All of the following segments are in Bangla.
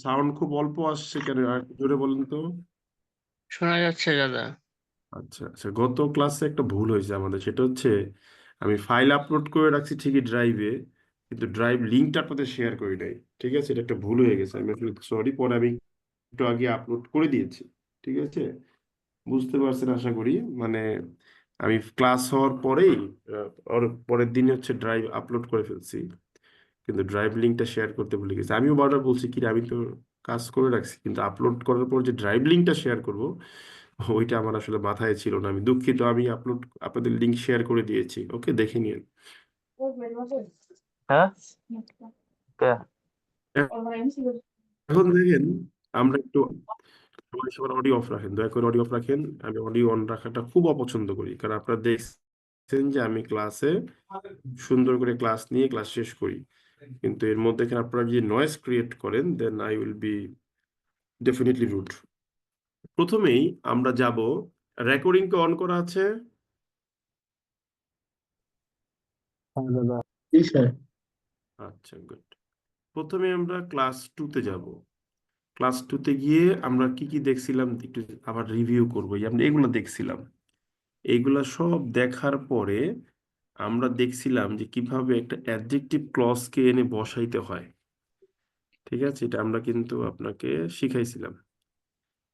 সাউন্ড খুব অল্প আসছে কেন? আর একটু জোরে বলেন তো। শোনা যাচ্ছে দাদা। আচ্ছা আচ্ছা, গত ক্লাসে একটা ভুল হয়েছে আমাদের, সেটা হচ্ছে আমি ফাইল আপলোড করে রাখছি ঠিকই ড্রাইভে, কিন্তু ড্রাইভ লিঙ্কটা আপনাদের শেয়ার করি নাই। ঠিক আছে, এটা একটা ভুল হয়ে গেছে, আমি আসলে সরি। পরে আমি একটু আগে আপলোড করে দিয়েছি। ঠিক আছে, বুঝতে পারছেন আশা করি। মানে আমি ক্লাস হওয়ার পরেই ওর পরের দিনই হচ্ছে ড্রাইভ আপলোড করে ফেলছি, কিন্তু ড্রাইভ লিঙ্কটা শেয়ার করতে ভুলে গেছি। আমিও বারবার বলছি কি রে, আমি তো কাজ করে রাখছি, কিন্তু আপলোড করার পর যে ড্রাইভ লিঙ্কটা শেয়ার করব ওইটা আমার আসলে মাথায় ছিল না। আমি দুঃখিত, আমি আপনাদের লিঙ্ক শেয়ার করে দিয়েছি, ওকে দেখে নিন। হ্যাঁ, কে? এখন দেখেন, আমরা একটু, সবাই সবার অডিও অফ রাখেন, দয়া করে অডিও অফ রাখেন। আমি অডিও অন রাখাটা খুব অপছন্দ করি, কারণ আপনারা দেখছেন যে আমি ক্লাসে সুন্দর করে ক্লাস নিয়ে ক্লাস শেষ করি, কিন্তু এর মধ্যে এখানে আপনারা যদি নয়েজ ক্রিয়েট করেন, then I will be definitely rude. প্রথমেই আমরা যাব, রেকর্ডিং কে অন করা আছে? হ্যাঁ দাদা। জি স্যার। আচ্ছা, গুড। প্রথমে আমরা ক্লাস টুতে যাব। ক্লাস টুতে গিয়ে আমরা কি কি দেখছিলাম একটু আবার রিভিউ করবো। এই আমরা এগুলো দেখছিলাম, এইগুলা সব দেখার পরে আমরা দেখছিলাম যে কিভাবে একটা অ্যাডজেক্টিভ ক্লজকে এনে বসাইতে হয়। ঠিক আছে, এটা আমরা কিন্তু আপনাকে শিখাইছিলাম।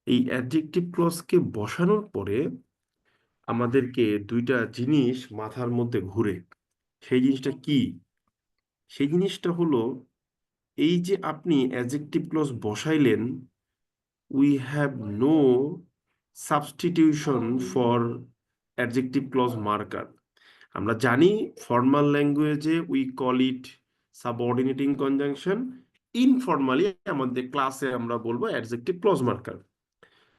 এই অ্যাডজেক্টিভ ক্লজকে বসানোর পরে আমাদেরকে দুইটা জিনিস মাথার মধ্যে ঘুরে। সেই জিনিসটা কি? সেই জিনিসটা হলো, এই যে আপনি অ্যাডজেক্টিভ ক্লজ বসাইলেন, we have no substitution for adjective clause marker. আমরা জানি ফর্মাল ল্যাঙ্গুয়েজে we call it subordinating conjunction, informally আমাদের ক্লাসে আমরা বলবো অ্যাডজেক্টিভ ক্লজ মার্কার।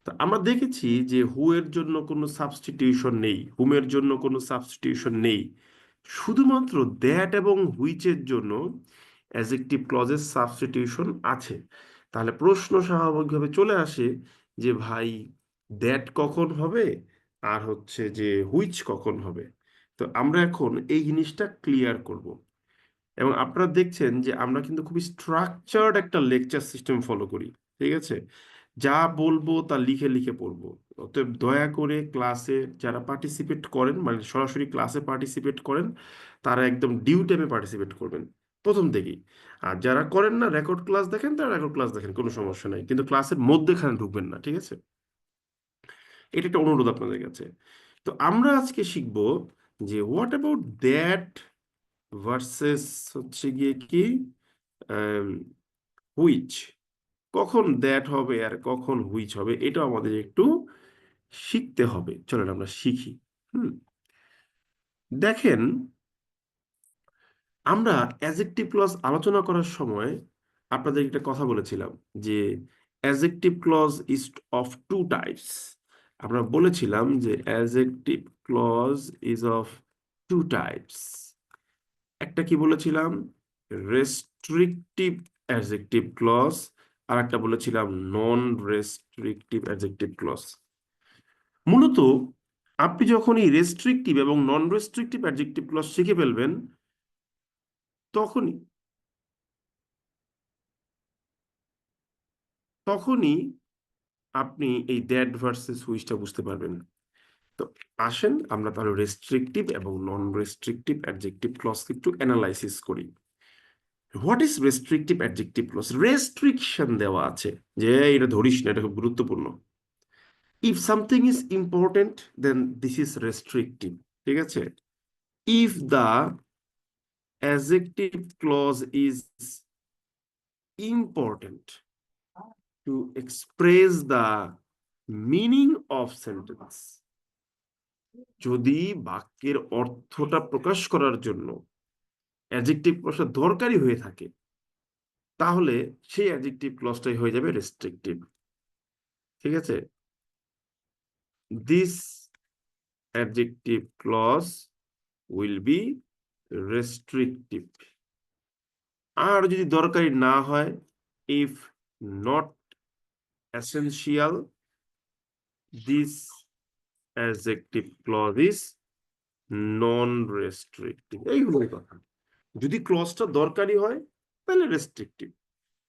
তো আমরা দেখেছি যে হু এর জন্য কোনো সাবস্টিটিউশন নেই, হুমের জন্য কোনো সাবস্টিটিউশন নেই, শুধুমাত্র দ্যাট এবং হুইচের জন্য অ্যাডজেক্টিভ ক্লজের সাবস্টিটিউশন আছে। তাহলে প্রশ্ন স্বাভাবিকভাবে চলে আসে যে ভাই, দ্যাট কখন হবে আর হচ্ছে যে হুইচ কখন হবে। তো আমরা এখন এই জিনিসটা ক্লিয়ার করব। এবং আপনারা দেখছেন যে আমরা কিন্তু খুবই স্ট্রাকচার্ড একটা লেকচার সিস্টেম ফলো করি। ঠিক আছে, যা বলবো তা লিখে লিখে পড়বো। অতএব দয়া করে ক্লাসে যারা পার্টিসিপেট করেন, মানে সরাসরি ক্লাসে পার্টিসিপেট করেন, তারা একদম ডিউ টাইমে পার্টিসিপেট করবেন প্রথম থেকেই। আর যারা করেন না, রেকর্ড ক্লাস দেখেন, তারা রেকর্ড ক্লাস দেখেন, কোনো সমস্যা নাই, কিন্তু ক্লাসের মধ্যেখানে ঢুকবেন না। ঠিক আছে, এটা একটা অনুরোধ আপনাদের কাছে। তো আমরা আজকে শিখবো যে হোয়াট অ্যাবাউট দ্যাট ভার্সেস হচ্ছে গিয়ে কি হুইচ, কখন দ্যাট হবে আর কখন হুইচ হবে, এটা আমাদের একটু শিখতে হবে। চলেন আমরা শিখি। হুম, দেখেন, আমরা অ্যাডজেক্টিভ ক্লজ আলোচনা করার সময় আপনাদের একটা কথা বলেছিলাম যে adjective clause is of two types. আমরা বলেছিলাম যে adjective clause is of two types. একটা কি বলেছিলাম? Restrictive adjective clause. আর একটা বলেছিলাম নন রেস্ট্রিকটিভ অ্যাডজেক্টিভ ক্লজ। মূলত আপনি যখন এই রেস্ট্রিকটিভ এবং নন রেস্ট্রিকটিভ অ্যাডজেক্টিভ ক্লজ শিখে ফেলবেন, তখনই তখনই আপনি এই দ্যাট ভার্সেস হুইচটা বুঝতে পারবেন। তো আসেন আমরা তাহলে রেস্ট্রিকটিভ এবং নন রেস্ট্রিকটিভ অ্যাডজেক্টিভ ক্লজ একটু অ্যানালাইসিস করি। What is restrictive adjective clause? Restriction দেওয়া আছে যে এটা ধরিস না, এটা খুব গুরুত্বপূর্ণ। If something is important, then this is restrictive. ঠিক আছে, if the adjective clause is important to express the meaning of sentence, যদি বাক্যের অর্থটা প্রকাশ করার জন্য অ্যাডজেক্টিভ ক্লজটা দরকারি হয়ে থাকে, তাহলে সেই অ্যাডজেক্টিভ ক্লজটাই হয়ে যাবে রেস্ট্রিকটিভ। ঠিক আছে, this adjective clause will be restrictive. আর যদি দরকারি না হয়, if not essential, this adjective clause is non restrictive. এইগুলোই কথা। যদি ক্লজটা দরকারি হয়, তাহলে রেস্ট্রিকটিভ।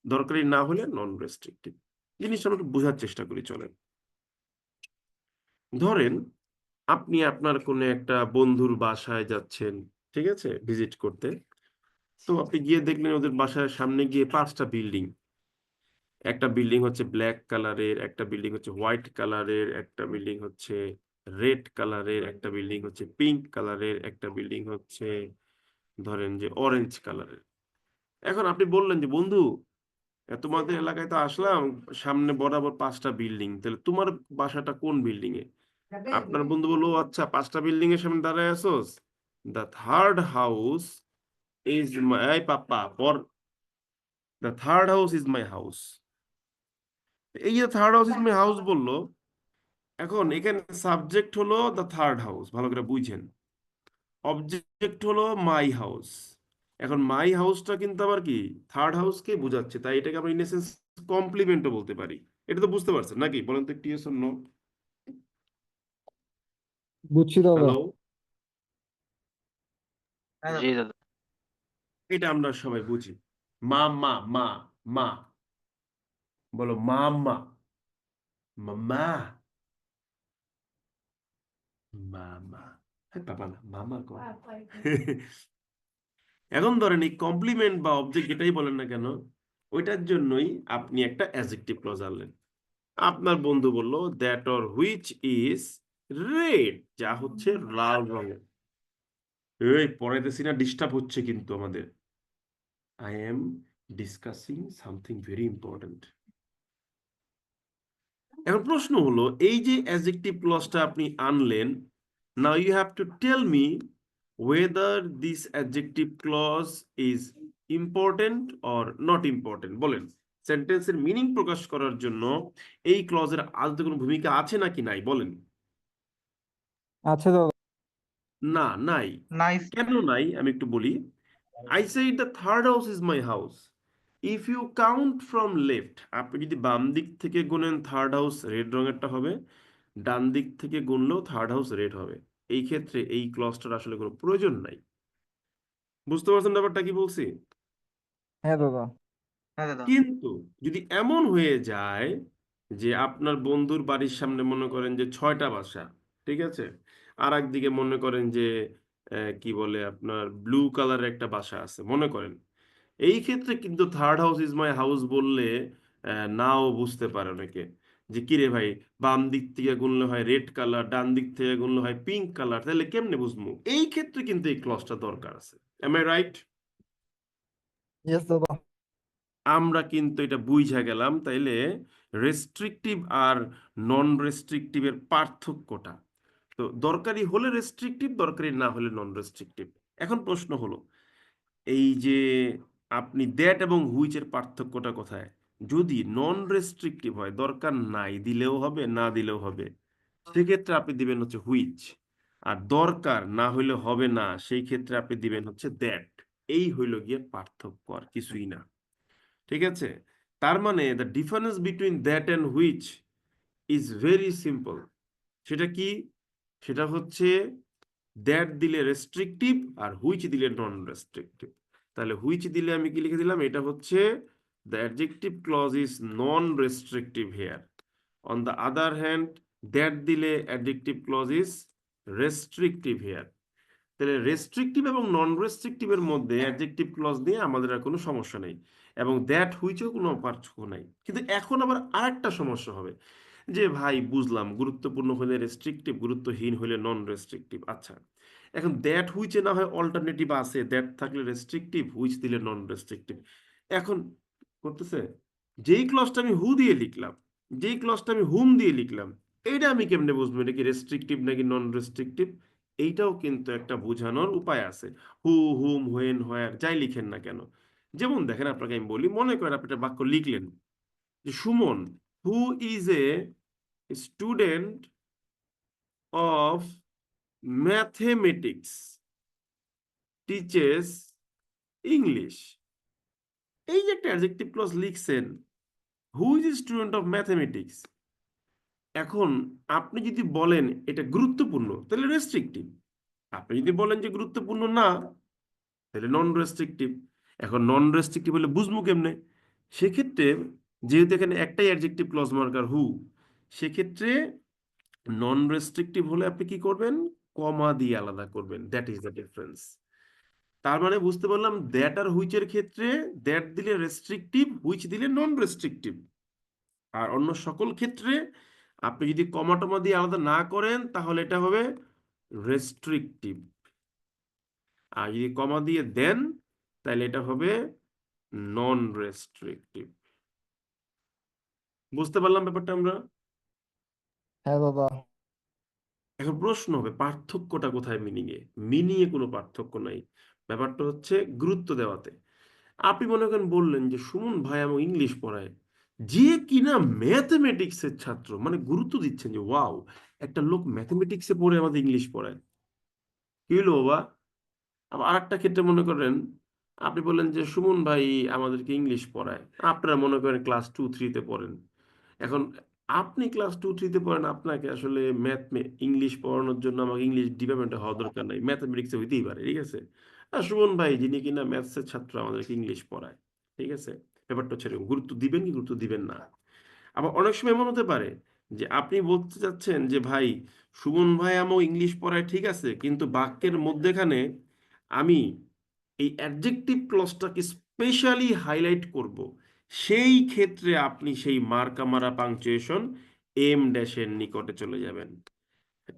দরকারি না হলে নন রেস্ট্রিকটিভ। জিনিসটা আমরা একটু বোঝার চেষ্টা করি, চলেন। ধরেন আপনি আপনার কোনো একটা বন্ধুর বাসায় যাচ্ছেন, ঠিক আছে, ভিজিট করতে। তো আপনি গিয়ে দেখলেন ওদের বাসার সামনে গিয়ে 5টা বিল্ডিং। একটা বিল্ডিং হচ্ছে ব্ল্যাক কালারের, একটা বিল্ডিং হচ্ছে হোয়াইট কালারের, একটা বিল্ডিং হচ্ছে রেড কালারের, একটা বিল্ডিং হচ্ছে পিঙ্ক কালারের, একটা বিল্ডিং হচ্ছে ধরেন যে অরেঞ্জ কালারের। এখন আপনি বললেন যে বন্ধু, তোমাদের এলাকায় তো আসলাম, সামনে বরাবর 5টা বিল্ডিং, তাহলে তোমার বাসাটা কোন বিল্ডিং এ? আপনার বন্ধু বললো, "ও আচ্ছা, 5টা বিল্ডিং এর সামনে দাঁড়ায় আছোস, the third house is my papa for the third house is my house." এই যে third house is my house বললো, এখন এখানে সাবজেক্ট হলো দ্য থার্ড হাউস, ভালো করে বুঝেন। অবজেক্ট হলো মাই হাউস। এখন মাই হাউসটা কিন্তু আবার কি থার্ড হাউসকে বোঝাচ্ছে, তাই এটাকে আমরা ইন এসেন্স কমপ্লিমেন্টও বলতে পারি। এটা তো বুঝতে পারছেন নাকি? বলেন তো একটু ইয়েস অর নো। বুঝছি দাদা। হ্যালো, জি দাদা। এটা আমরা সবাই বুঝি। মা মা মা মা, বলো মাম্মা, মাম্মা, মামা। হ্যাঁ বাবা না, মামা কো। এখন ধরেন এই কমপ্লিমেন্ট বা অবজেক্ট যেটাই বলেন না কেন, ওইটার জন্যই আপনি একটা অ্যাডজেক্টিভ ক্লজ আনলেন। আপনার বন্ধু বলল that or which is red, যা হচ্ছে লাল রঙের। এই পড়াইতেছি না, ডিস্টার্ব হচ্ছে কিন্তু আমাদের। I am discussing something very important. এখন প্রশ্ন হলো, এই যে অ্যাডজেক্টিভ ক্লজটা আপনি আনলেন, now you have to tell me whether this adjective clause is important or not important। বলেন, সেন্টেন্সের মিনিং প্রকাশ করার জন্য এই ক্লজের আদৌ কোনো ভূমিকা আছে নাকি নাই, বলেন। আচ্ছা দাদা। না, নাই। নাইস। কেন নাই আমি একটু বলি। I said the third house is my house. If you count from left, আপনি যদি বাম দিক থেকে গুনেন থার্ড হাউস রেড রঙেরটা হবে, ডান দিক থেকে গুনলেও থার্ড হাউস রেড হবে। এই ক্ষেত্রে এই ক্লজটার আসলে কোনো প্রয়োজন নাই। বুঝতে পারছেন ব্যাপারটা কি বলছি? হ্যাঁ দাদা। হ্যাঁ দাদা। কিন্তু যদি এমন হয়ে যায় যে আপনার বন্ধুর বাড়ির সামনে মনে করেন যে 6টা বাসা, ঠিক আছে, আর একদিকে মনে করেন যে কি বলে আপনার ব্লু কালারের একটা বাসা আছে মনে করেন, এই ক্ষেত্রে কিন্তু third house is my house বললে নাও বুঝতে পারে অনেকে যে কিরে ভাই, বাম দিক থেকে গুনলে হয় রেড কালার, ডান দিক থেকে গুনলে হয় পিঙ্ক কালার, তাহলে কেমনে বুঝবো? এই ক্ষেত্রে কিন্তু এই ক্লজটা দরকার আছে। M I right? ইয়েস দাদা। আমরা কিন্তু এটা বুঝা গেলাম তাইলে রেস্ট্রিকটিভ আর নন রেস্ট্রিকটিভের পার্থক্যটা। তো দরকারি হলে রেস্ট্রিকটিভ, দরকারি না হলে নন রেস্ট্রিকটিভ। এখন প্রশ্ন হলো, এই যে আপনি দ্যাট এবং হুইচের পার্থক্যটা কোথায়? যদি নন রেস্ট্রিকটিভ হয়, দরকার নাই দিলেও হবে না দিলেও হবে, সেক্ষেত্রে আপনি দিবেন হচ্ছে হুইচ। আর দরকার না হইলে হবে না, সেই ক্ষেত্রে আপনি দিবেন হচ্ছে দ্যাট। এই হইল গিয়ে পার্থক্য, আর কিছুই না। ঠিক আছে? তার মানে the difference between that and which is very simple. সেটা কি? সেটা হচ্ছে দ্যাট দিলে রেস্ট্রিকটিভ আর হুইচ দিলে নন রেস্ট্রিকটিভ। তাহলে হুইচ দিলে আমি কি লিখে দিলাম, এটা হচ্ছে the adjective clause is non restrictive here. On the other hand, that দিলে adjective clause is restrictive here. তাহলে রেস্ট্রিকটিভ এবং নন রেস্ট্রিকটিভের মধ্যে অ্যাডজেক্টিভ ক্লজ দিয়ে আমাদের আর কোনো সমস্যা নেই, এবং দ্যাট হুইচেও কোনো পার্থক্য নাই। কিন্তু এখন আবার আরেকটা সমস্যা হবে যে ভাই বুঝলাম গুরুত্বপূর্ণ হলে রেস্ট্রিকটিভ, গুরুত্বহীন হলে নন রেস্ট্রিকটিভ। আচ্ছা, এখন দ্যাট হুইচে না হয় অল্টারনেটিভ আছে, দ্যাট থাকলে রেস্ট্রিকটিভ, হুইচ দিলে নন রেস্ট্রিকটিভ। এখন করতেছে, যেই ক্লজটা আমি হু দিয়ে লিখলাম, যেই ক্লজটা আমি হুম দিয়ে লিখলাম, এটা আমি কেমনে বুঝবো এটা কি রেস্ট্রিকটিভ নাকি নন রেস্ট্রিকটিভ? এইটাও কিন্তু একটা বোঝানোর উপায় আছে। হু, হুম, হোয়েন, হোয়ার যাই লিখেন না কেন। যেমন দেখেন, আপনাকে আমি বলি, মনে করেন আপনি একটা বাক্য লিখলেন যে Suman, who is a student of mathematics, teaches English. এই যে একটা অ্যাডজেক্টিভ ক্লজ লিখছেন, who is a student of mathematics, এখন আপনি যদি বলেন এটা গুরুত্বপূর্ণ তাহলে রেস্ট্রিকটিভ, আপনি যদি বলেন যে গুরুত্বপূর্ণ না তাহলে নন রেস্ট্রিকটিভ। এখন নন রেস্ট্রিকটিভ হলে বুঝবো কেমনে? সেক্ষেত্রে যেহেতু এখানে একটাই অ্যাডজেক্টিভ ক্লজ মার্কার হু, সেক্ষেত্রে নন রেস্ট্রিকটিভ হলে আপনি কি করবেন, কমা দিয়ে আলাদা করবেন। That is the difference. তার মানে বুঝতে পারলাম দ্যাট আর হুইচের ক্ষেত্রে দ্যাট দিলে রেস্ট্রিকটিভ, হুইচ দিলে নন রেস্ট্রিকটিভ। আর অন্য সকল ক্ষেত্রে আপনি যদি কমা টমা দিয়ে আলাদা না করেন তাহলে এটা হবে রেস্ট্রিকটিভ। আর যদি কমা দিয়ে দেন তাহলে এটা হবে নন রেস্ট্রিকটিভ। বুঝতে পারলাম ব্যাপারটা আমরা? হ্যাঁ বাবা। এখন প্রশ্ন হবে পার্থক্যটা কোথায় মিনিং এ? মিনিং এ কোনো পার্থক্য নাই, ব্যাপারটা হচ্ছে গুরুত্ব দেওয়াতে। আপনি মনে করেন বললেন যে সুমন ভাই আমার ইংলিশ পড়ায়, যে কিনা ম্যাথমেটিক্সের ছাত্র, মানে গুরুত্ব দিচ্ছেন যে ওয়াও, একটা লোক ম্যাথমেটিক্সে পড়ে আমাদের ইংলিশ পড়ায়, কি হলো বাবা? আবার আরেকটা ক্ষেত্রে মনে করেন আপনি বললেন যে সুমন ভাই আমাদেরকে ইংলিশ পড়ায়, আপনারা মনে করেন ক্লাস 2-3-তে পড়েন। এখন আপনি ক্লাস 2-3-তে পড়েন, আপনাকে আসলে ইংলিশ পড়ানোর জন্য আমাকে ইংলিশ ডিপার্টমেন্টে হওয়া দরকার নাই, ম্যাথমেটিক্সে হইতেই পারে, ঠিক আছে? আর সুমন ভাই যিনি কিনা ম্যাথসের ছাত্র আমাদেরকে ইংলিশ পড়ায়, ঠিক আছে? ব্যাপারটা হচ্ছে এরকম, গুরুত্ব দিবেন কি গুরুত্ব দিবেন না। আবার অনেক সময় এমন হতে পারে যে আপনি বলতে চাচ্ছেন যে ভাই সুমন ভাই আমও ইংলিশ পড়ায়, ঠিক আছে, কিন্তু বাক্যের মধ্যেখানে আমি এই অ্যাডজেক্টিভ ক্লজটাকে স্পেশালি হাইলাইট করব, সেই ক্ষেত্রে আপনি সেই মার্কা মারা পাংচুয়েশন এম ড্যাশের নিকটে চলে যাবেন।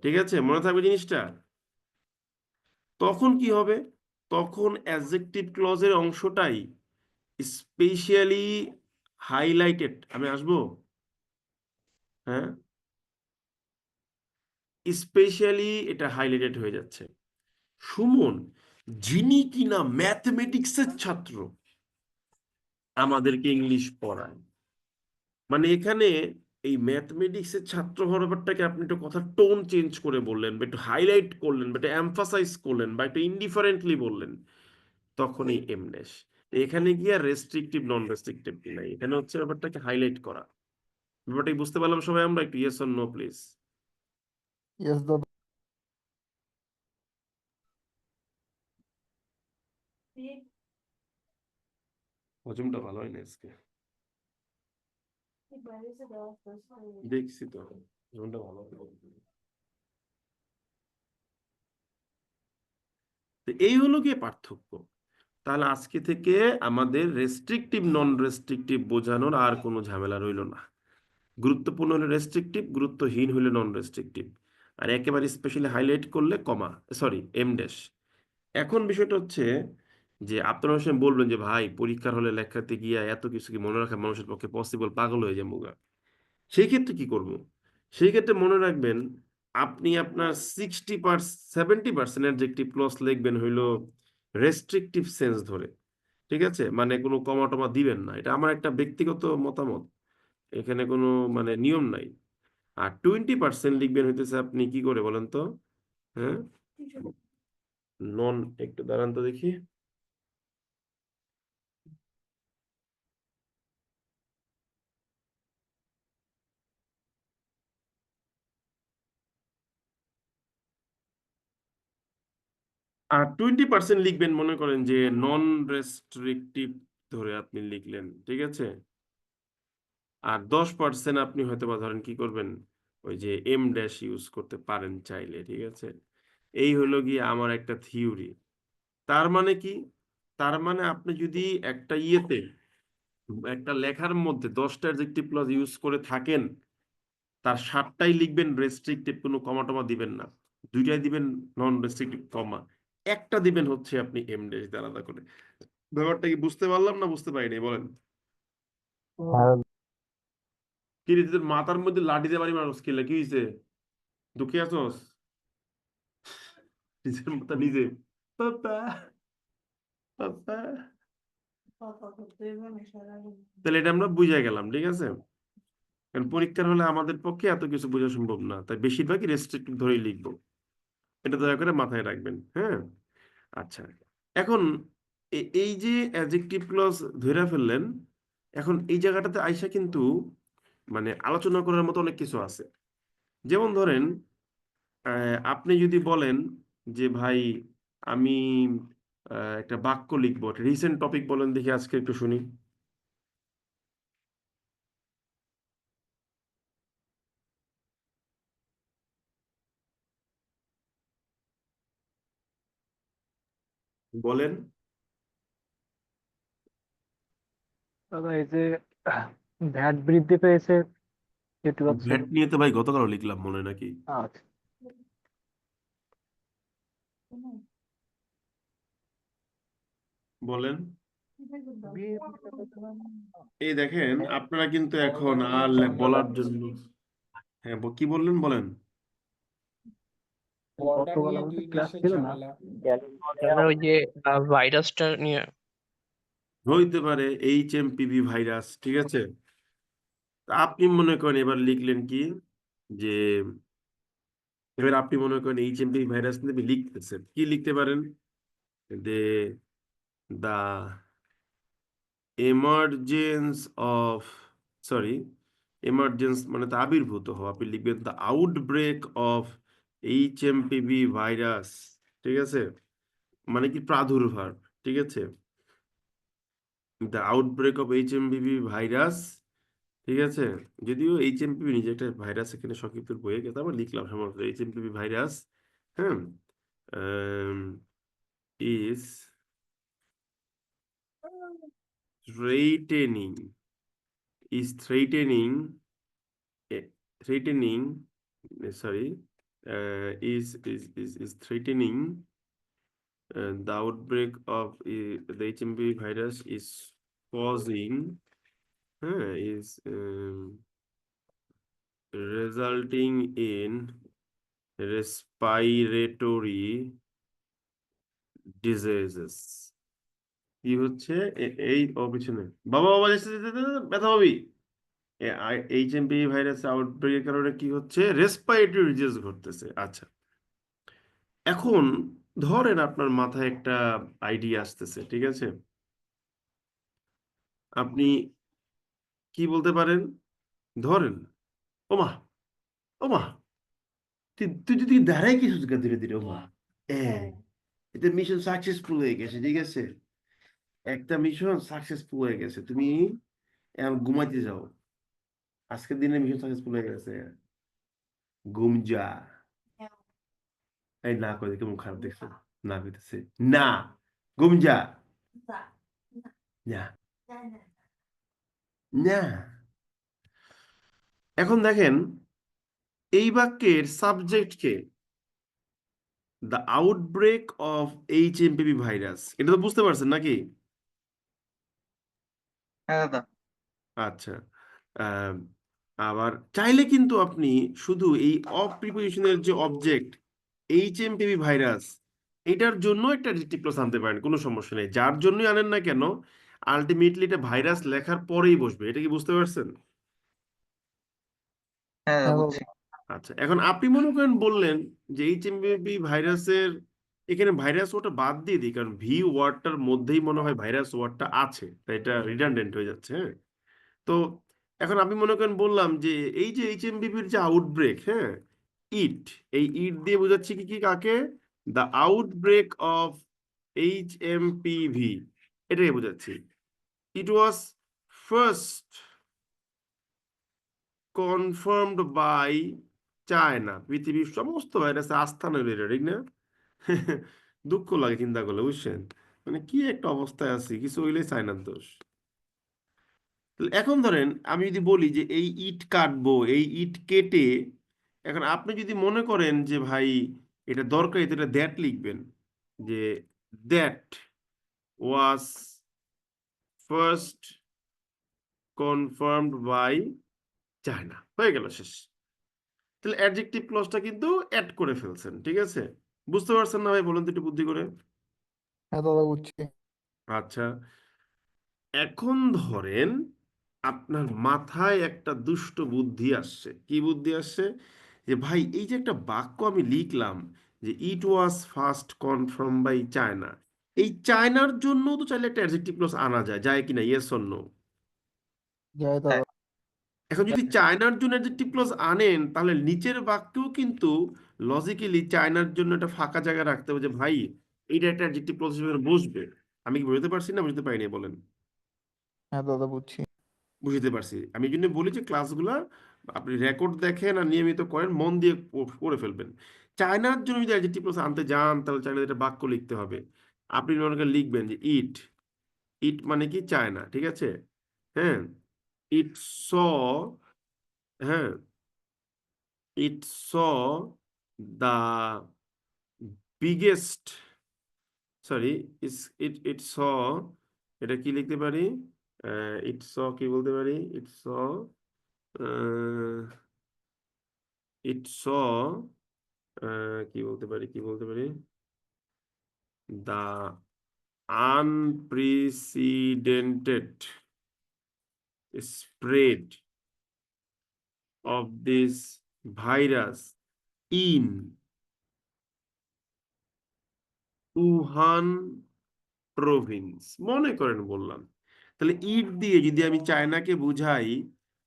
ঠিক আছে, মনে থাকবে জিনিসটা? তখন কি হবে? তখন অ্যাডজেক্টিভ ক্লজের অংশটাই স্পেশালি হাইলাইটেড, আমি আসবো, হ্যাঁ, স্পেশালি এটা হাইলাইটেড হয়ে যাচ্ছে। সুমন যিনি কিনা ম্যাথমেটিক্সের ছাত্র আমাদেরকে ইংলিশ পড়ায়, মানে এখানে এই ম্যাথমেটিক্সের ছাত্র হওয়ার ব্যাপারটাকে আপনি একটু কথা টোন চেঞ্জ করে বললেন, বা একটু হাইলাইট করলেন, বা একটু এমফাসাইজ করলেন, বা একটু ইনডিফারেন্টলি বললেন, তখনই এমনেস। এখানে গিয়ে রেস্ট্রিকটিভ নন রেস্ট্রিকটিভ নাই, এখানে হচ্ছে ব্যাপারটাকে হাইলাইট করা। ব্যাপারটা কি বুঝতে পারলাম সবাই আমরা? একটু yes or no please. Yes দাদা। হজমটা ভালো হয় না আজকে, দেখছি তো হজমটা ভালো হয় না। তো এই হলো গিয়ে পার্থক্য। তাহলে আজকে থেকে আমাদের রেস্ট্রিকটিভ নন রেস্ট্রিকটিভ বোঝানোর আর কোনো ঝামেলা রইল না। গুরুত্বপূর্ণ হলে রেস্ট্রিকটিভ, গুরুত্বহীন হলে নন রেস্ট্রিকটিভ, আর একেবারে স্পেশালি হাইলাইট করলে কমা, সরি এম ড্যাশ। এখন বিষয়টা হচ্ছে যে আপনারা অনেক সময় বলবেন যে ভাই পরীক্ষার হলে লেখাতে গিয়া এত কিছু কি মনে রাখা মানুষের পক্ষে পসিবল, পাগল হয়ে যায় মুগা। সেই ক্ষেত্রে কি করব? সেই ক্ষেত্রে মনে রাখবেন আপনি আপনার 70% অ্যাডজেক্টিভ ক্লজ লিখবেন হইলো রেস্ট্রিকটিভ সেন্স ধরে, ঠিক আছে? মানে কোনো কমা টমা দিবেন না, এটা আমার একটা ব্যক্তিগত মতামত, এখানে কোনো মানে নিয়ম নাই। আর 20% লিখবেন হইতেছে আপনি কি করে বলেন তো? হ্যাঁ, নন, একটু দাঁড়ান তো দেখি। আর 20% লিখবেন মনে করেন যে নন রেস্ট্রিকটিভ ধরে আপনি লিখলেন, ঠিক আছে? আর 10% আপনি হয়তো বা ধরেন কি করবেন, ওই যে এম ড্যাশ ইউজ করতে পারেন চাইলে, ঠিক আছে? এই হলো গিয়ে আমার একটা থিওরি। তার মানে কি? তার মানে আপনি যদি একটা ইয়েতে, একটা লেখার মধ্যে 10টা অ্যাডজেক্টিভ ক্লজ ইউজ করে থাকেন, তার 7টাই লিখবেন রেস্ট্রিকটিভ, কোনো কমা টমা দিবেন না, 2টাই দিবেন নন রেস্ট্রিকটিভ কমা, একটা দিবেন হচ্ছে আপনি এম ড্যাশ দিয়ে আলাদা করে। ব্যাপারটা কি বুঝতে পারলাম না বুঝতে পারিনি বলেন? হ্যাঁ। কি রে তোর মাথার মধ্যে লাঠি দিয়ে বাড়ি মারস, কি কি হয়েছে? দুঃখে আছোস? নিজের মাথা নিজে, পাপা পাপা। তাহলে এটা আমরা বুঝে গেলাম, ঠিক আছে? কারণ পরীক্ষার হলে আমাদের পক্ষে এত কিছু বোঝা সম্ভব না, তাই বেশিরভাগই রেস্ট্রিক্টিভ ধরেই লিখবো। এটা দয়া করে মাথায় রাখবেন, হ্যাঁ? আচ্ছা, এখন এই যে অ্যাডজেক্টিভ ক্লজ ধরে ফেললেন, এখন এই জায়গাটাতে আইসা কিন্তু মানে আলোচনা করার মতো অনেক কিছু আছে। যেমন ধরেন আপনি যদি বলেন যে ভাই আমি একটা বাক্য লিখবো, রিসেন্ট টপিক বলেন দেখি আজকে একটু শুনি। বলেন। দাদা এই যে ভ্যাট বৃদ্ধি পেয়েছে এটি হচ্ছে। ভ্যাট নিয়ে তো ভাই গতকালও লিখলাম মনে হয় নাকি? আচ্ছা। বলেন। বি- এই দেখেন আপনারা কিন্তু এখন আর বলার জন্য, হ্যাঁ কি বললেন বলেন। গতকাল আমাদের ক্লাস ছিল না। দাদা ওই যে ভাইরাসটা নিয়ে। হইতে পারে HMPV ভাইরাস, ঠিক আছে। তা আপনি মনে করেন এবার লিখলেন কি, যে এবার আপনি মনে করেন HMPV ভাইরাস নিয়ে আপনি লিখতেছেন, কি লিখতে পারেন, যে দা এমার্জেন্স অফ, সরি, এমার্জেন্স মানে তো আবির্ভূত হওয়া, আপনি লিখবেন the outbreak of HMPV virus, ঠিক আছে, মানে কি প্রাদুর্ভাব, ঠিক আছে, the outbreak of HMPV virus, ঠিক আছে। যদিও HMPV নিজে একটা ভাইরাস, এখানে সংক্ষিপ্ত বইয়ে গেছে, আবার লিখলাম সম্ভবত HMPV ভাইরাস, হ্যাঁ, is threatening, is threatening, eh, threatening, sorry, is threatening, the outbreak of the HMPV virus is causing, is resulting in respiratory diseases. কি হচ্ছে এই পিছনে, বাবা বাবা ব্যথা পাবি, HMPV ভাইরাস আউটব্রেকের কারণে কি হচ্ছে, রেসপিরেটরি ডিজিজ ঘটতেছে। আচ্ছা, এখন ধরেন আপনার মাথায় একটা আইডিয়া আসতেছে, ঠিক আছে, আপনি কি বলতে পারেন, ধরেন, ওমা, ওমা, তুই যদি দাঁড়াই কিছু ধীরে ধীরে, ওমা, এটা মিশন সাকসেসফুল হয়ে গেছে, ঠিক আছে, একটা মিশন সাকসেসফুল হয়ে গেছে, তুমি এখন ঘুমাইতে যাও, আজকের দিনে মিশন সাকসেসফুল হয়ে গেছে, ঘুম যা। এই না করে দেখে মুখ খারাপ দেখছো, না কইতেছে না, ঘুম যা, না, না। এখন দেখেন এই বাক্যের subject K, the outbreak of HMPV virus, এটা তো বুঝতে পারছেন নাকি? হ্যাঁ দাদা। আচ্ছা, আহ, আবার চাইলে কিন্তু আপনি শুধু এই অফ প্রিপোজিশনের যে অবজেক্ট HMPV ভাইরাস, এটার জন্য একটা অ্যাডজেক্টিভ ক্লজ আনতে পারেন, কোনো সমস্যা নেই, যার জন্যই আনেন না কেন, আলটিমেটলি এটা ভাইরাস লেখার পরেই বসবে, এটা কি বুঝতে পারছেন? হ্যাঁ দাদা বুঝছি। আচ্ছা, এখন আপনি মনে করেন বললেন যে HMPV ভাইরাসের, এখানে ভাইরাস ওটা বাদ দিয়ে দিই, কারণ ভি ওয়ার্ডটার মধ্যেই মনে হয় ভাইরাস ওয়ার্ডটা আছে, তাই এটা রিডান্ডেন্ট হয়ে যাচ্ছে, হ্যাঁ। তো এখন আপনি মনে করেন বললাম যে এই যে HMPVর যে আউটব্রেক, হ্যাঁ, ইট, এই ইট দিয়ে বোঝাচ্ছি কি কি কাকে, দ্য আউটব্রেক অফ HMPV, এটাই বোঝাচ্ছি। It was first confirmed by China, পৃথিবীর সমস্ত ভাইরাসে আস্থা নইল এটা, ঠিক না? দুঃখ লাগে চিন্তা করলে, বুঝছেন, মানে কি একটা অবস্থায় আছি, কিছু হইলেই চায়নার দোষ। তাহলে এখন ধরেন আমি যদি বলি যে এই ইট কাটবো, এই ইট কেটে, এখন আপনি যদি মনে করেন যে ভাই এটা দরকারি, তো এটা দ্যাট লিখবেন, যে that was first confirmed by China, হয়ে গেল, শেষ। তাহলে অ্যাডজেক্টিভ ক্লজটা কিন্তু অ্যাড করে ফেলছেন, ঠিক আছে। বুঝতে পারছেন না ভাই, বলুন তো একটু বুদ্ধি করে। হ্যাঁ দাদা বুঝছি। আচ্ছা, এখন ধরেন আপনার মাথায় একটা দুষ্ট বুদ্ধি আসছে, কি বুদ্ধি আসছে, যে ভাই এই যে একটা বাক্য আমি লিখলাম, যে it was first confirm by China, এই চায়নার জন্য তো চাইলে একটা অ্যাডজেক্টিভ ক্লজ আনা যায়, যায় কিনা, ইয়েস অর নো? জয় দাদা। এখন যদি চায়নার জন্য অ্যাডজেক্টিভ ক্লজ আনেন, তাহলে নিচের বাক্যেও কিন্তু লজিক্যালি চায়নার জন্য একটা ফাঁকা জায়গা রাখতে হবে, যে ভাই এইটা একটা অ্যাডজেক্টিভ ক্লজ হিসেবে বসবে। আমি কি বুঝতে পারছি না বুঝতে পারিনি বলেন? হ্যাঁ দাদা বুঝছি। বুঝতে পারছি, আমি এই জন্য বলি যে ক্লাসগুলা আপনি রেকর্ড দেখেন আর নিয়মিত করেন, মন দিয়ে করে ফেলবেন। চায়নার জন্য যদি অ্যাডজেক্টিভ ক্লজ আনতে যান, তাহলে চায়নার একটা বাক্য লিখতে হবে, আপনি মনে করেন লিখবেন যে ইট, ইট মানে কি চায়না, ঠিক আছে? হ্যাঁ, ইট স, হ্যাঁ, ইট স দা বিগেস্ট, সরি, ইট স, এটা কি লিখতে পারি? ইট স কি বলতে পারি? ইট স, ইট স, কি বলতে পারি, কি বলতে পারি? দা unprecedented spread of this virus in Wuhan Province. মনে করেন বললাম, তাহলে ইট দিয়ে যদি আমি চায়নাকে বুঝাই,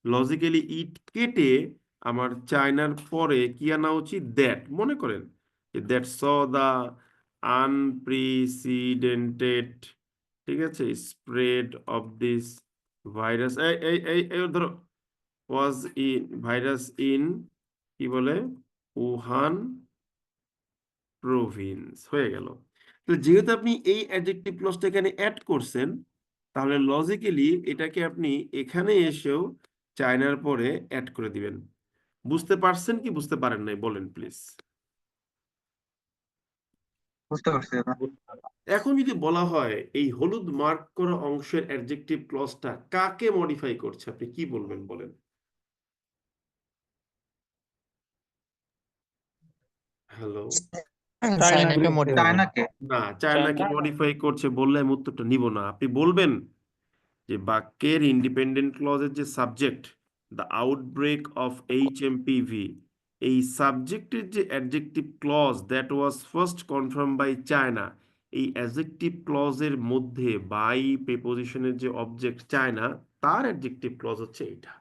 লজিক্যালি ইট কেটে আমার চায়নার পরে কি আনা উচিত? দ্যাট। মনে করেন যে দ্যাট স দা আনপ্রেসিডেন্টেড, ঠিক আছে, স্প্রেড অফ দিস ভাইরাস, এই এই এই এই ধরো, ওয়াজ ইন ভাইরাস ইন, কি বলে, উহান প্রভিন্স। হয়ে গেল। তো যেহেতু আপনি এই অ্যাডজেক্টিভ ক্লজটা এখানে অ্যাড করছেন, তাহলে লজিক্যালি এটাকে আপনি এখানে এসেও চায়নার পরে অ্যাড করে দিবেন। বুঝতে পারছেন কি বুঝতে পারেন নাই বলেন প্লিজ। বুঝতে পারছি দাদা। এখন যদি বলা হয় এই হলুদ মার্ক করা অংশের অ্যাডজেক্টিভ ক্লজটা কাকে মডিফাই করছে, আপনি কি বলবেন বলেন? হ্যালো? চায়নাকে মডিফাই চায়নাকে। না, চায়নাকে মডিফাই করছে বললে আমি উত্তরটা নিব না। আপনি বলবেন যে বাক্যের ইন্ডিপেন্ডেন্ট ক্লজের যে subject, the outbreak of HMPV, এই সাবজেক্টের যে adjective clause that was first confirm by China, এই অ্যাডজেক্টিভ ক্লজের মধ্যে বাই প্রিপোজিশনের যে অবজেক্ট চায়না, তার অ্যাডজেক্টিভ ক্লজ হচ্ছে এইটা।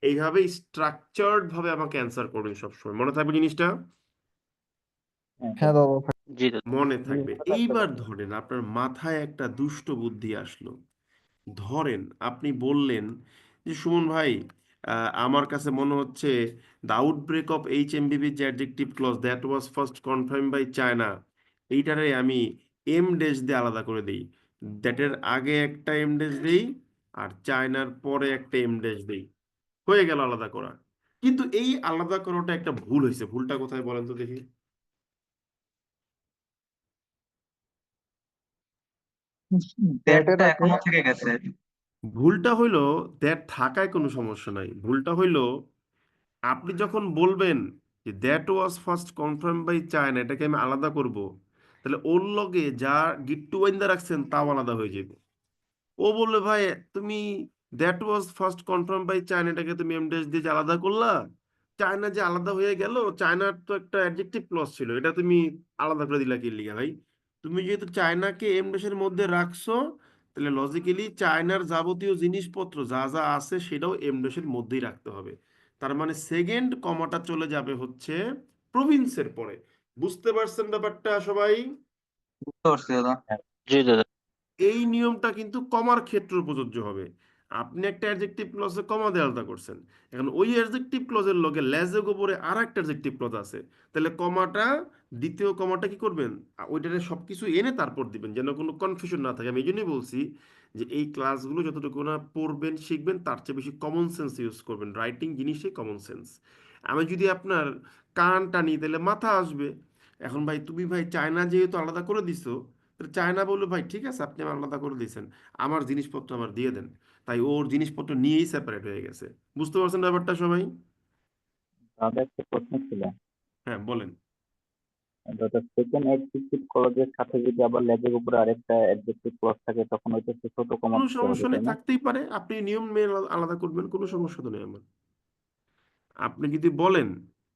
এইভাবে স্ট্রাকচার্ড ভাবে আমাকে অ্যান্সার করবেন সবসময়, মনে থাকবে জিনিসটা? হ্যাঁ দাদা। জি দাদা। মনে থাকবে। এইবার ধরেন আপনার মাথায় একটা দুষ্ট বুদ্ধি আসলো। ধরেন আপনি বললেন যে সুমন ভাই, আমার কাছে মনে হচ্ছে দ্য আউটব্রেক অফ HMPV যে adjective clause that was first confirm by China, এইটারে আমি এম ড্যাশ দিয়ে আলাদা করে দিই। দ্যাটের আগে একটা এম ড্যাশ দিই আর চায়নার পরে একটা এম ড্যাশ দিই, হয়ে গেল আলাদা করা। কিন্তু এই আলাদা করাটা একটা ভুল হয়েছে। ভুলটা কোথায় বলেন তো দেখি? ডেটটা এখনো থেকে গেছে। ভুলটা হইলো দ্যাট থাকায় কোনো সমস্যা নাই। ভুলটা হইলো আপনি যখন বলবেন যে that was first confirm by China, এটাকে আমি আলাদা করব, তাহলে ওর লগে যা গিট্টু বাইন্দা রাখছেন তাও আলাদা হয়ে যাবে। ও বললে ভাই তুমি that was first confirm by China, এটাকে তুমি এমডেস দিয়ে যে আলাদা করলা, চায়না যে আলাদা হয়ে গেল, চায়নার তো একটা অ্যাডজেক্টিভ ক্লজ ছিল, এটা তুমি আলাদা করে দিলা কি লিগা ভাই? তুমি যেহেতু চায়নাকে এমডেসের মধ্যে রাখছো, তাহলে লজিক্যালি চায়নার যাবতীয় জিনিসপত্র যা যা আছে সেটাও এমডেসের মধ্যেই রাখতে হবে। তার মানে সেকেন্ড কমাটা চলে যাবে হচ্ছে প্রভিন্সের পরে। বুঝতে পারছেন ব্যাপারটা সবাই? বুঝতে পারছি দাদা। জি দাদা। এই নিয়মটা কিন্তু কমার ক্ষেত্রে প্রযোজ্য হবে। আপনি একটা অ্যাডজেক্টিভ ক্লজে কমা দিয়ে আলাদা করছেন, এখন ওই অ্যাডজেক্টিভ ক্লজের লগে লেজের উপরে আর একটা অ্যাডজেক্টিভ ক্লজ আছে, তাহলে কমাটা, দ্বিতীয় কমাটা কি করবেন? ওইটারে সবকিছু এনে তারপর দিবেন, যেন কোনো কনফিউশন না থাকে। আমি এই জন্যই বলছি যে এই ক্লাসগুলো যতটুকু না পড়বেন শিখবেন, তার চেয়ে বেশি কমন সেন্স ইউজ করবেন। রাইটিং জিনিসই কমন সেন্স। আমি যদি আপনার কান টানি তাহলে মাথা আসবে। এখন ভাই তুমি ভাই চায়না যেহেতু আলাদা করে দিছো, চায়না বললো ভাই ঠিক আছে আপনি আমার আলাদা করে দিয়েছেন, আমার জিনিসপত্র আমার দিয়ে দেন। তাই ওর জিনিসপত্র নিয়েই সেপারেট হয়ে গেছে। বুঝতে পারছেন ব্যাপারটা সবাই? দাদা একটা প্রশ্ন ছিল। হ্যাঁ বলেন। দাদা সেকেন্ড অ্যাডজেক্টিভ ক্লজের সাথে যদি আবার লেজের উপরে আরেকটা অ্যাডজেক্টিভ ক্লজ থাকে তখন ওইটা ছোট কমা কোনো দিতে হবে, সমস্যা নেই, তাই না? থাকতেই পারে, আপনি নিয়ম মেনে আলাদা করবেন, কোনো সমস্যা তো নেই আমার। আপনি যদি বলেন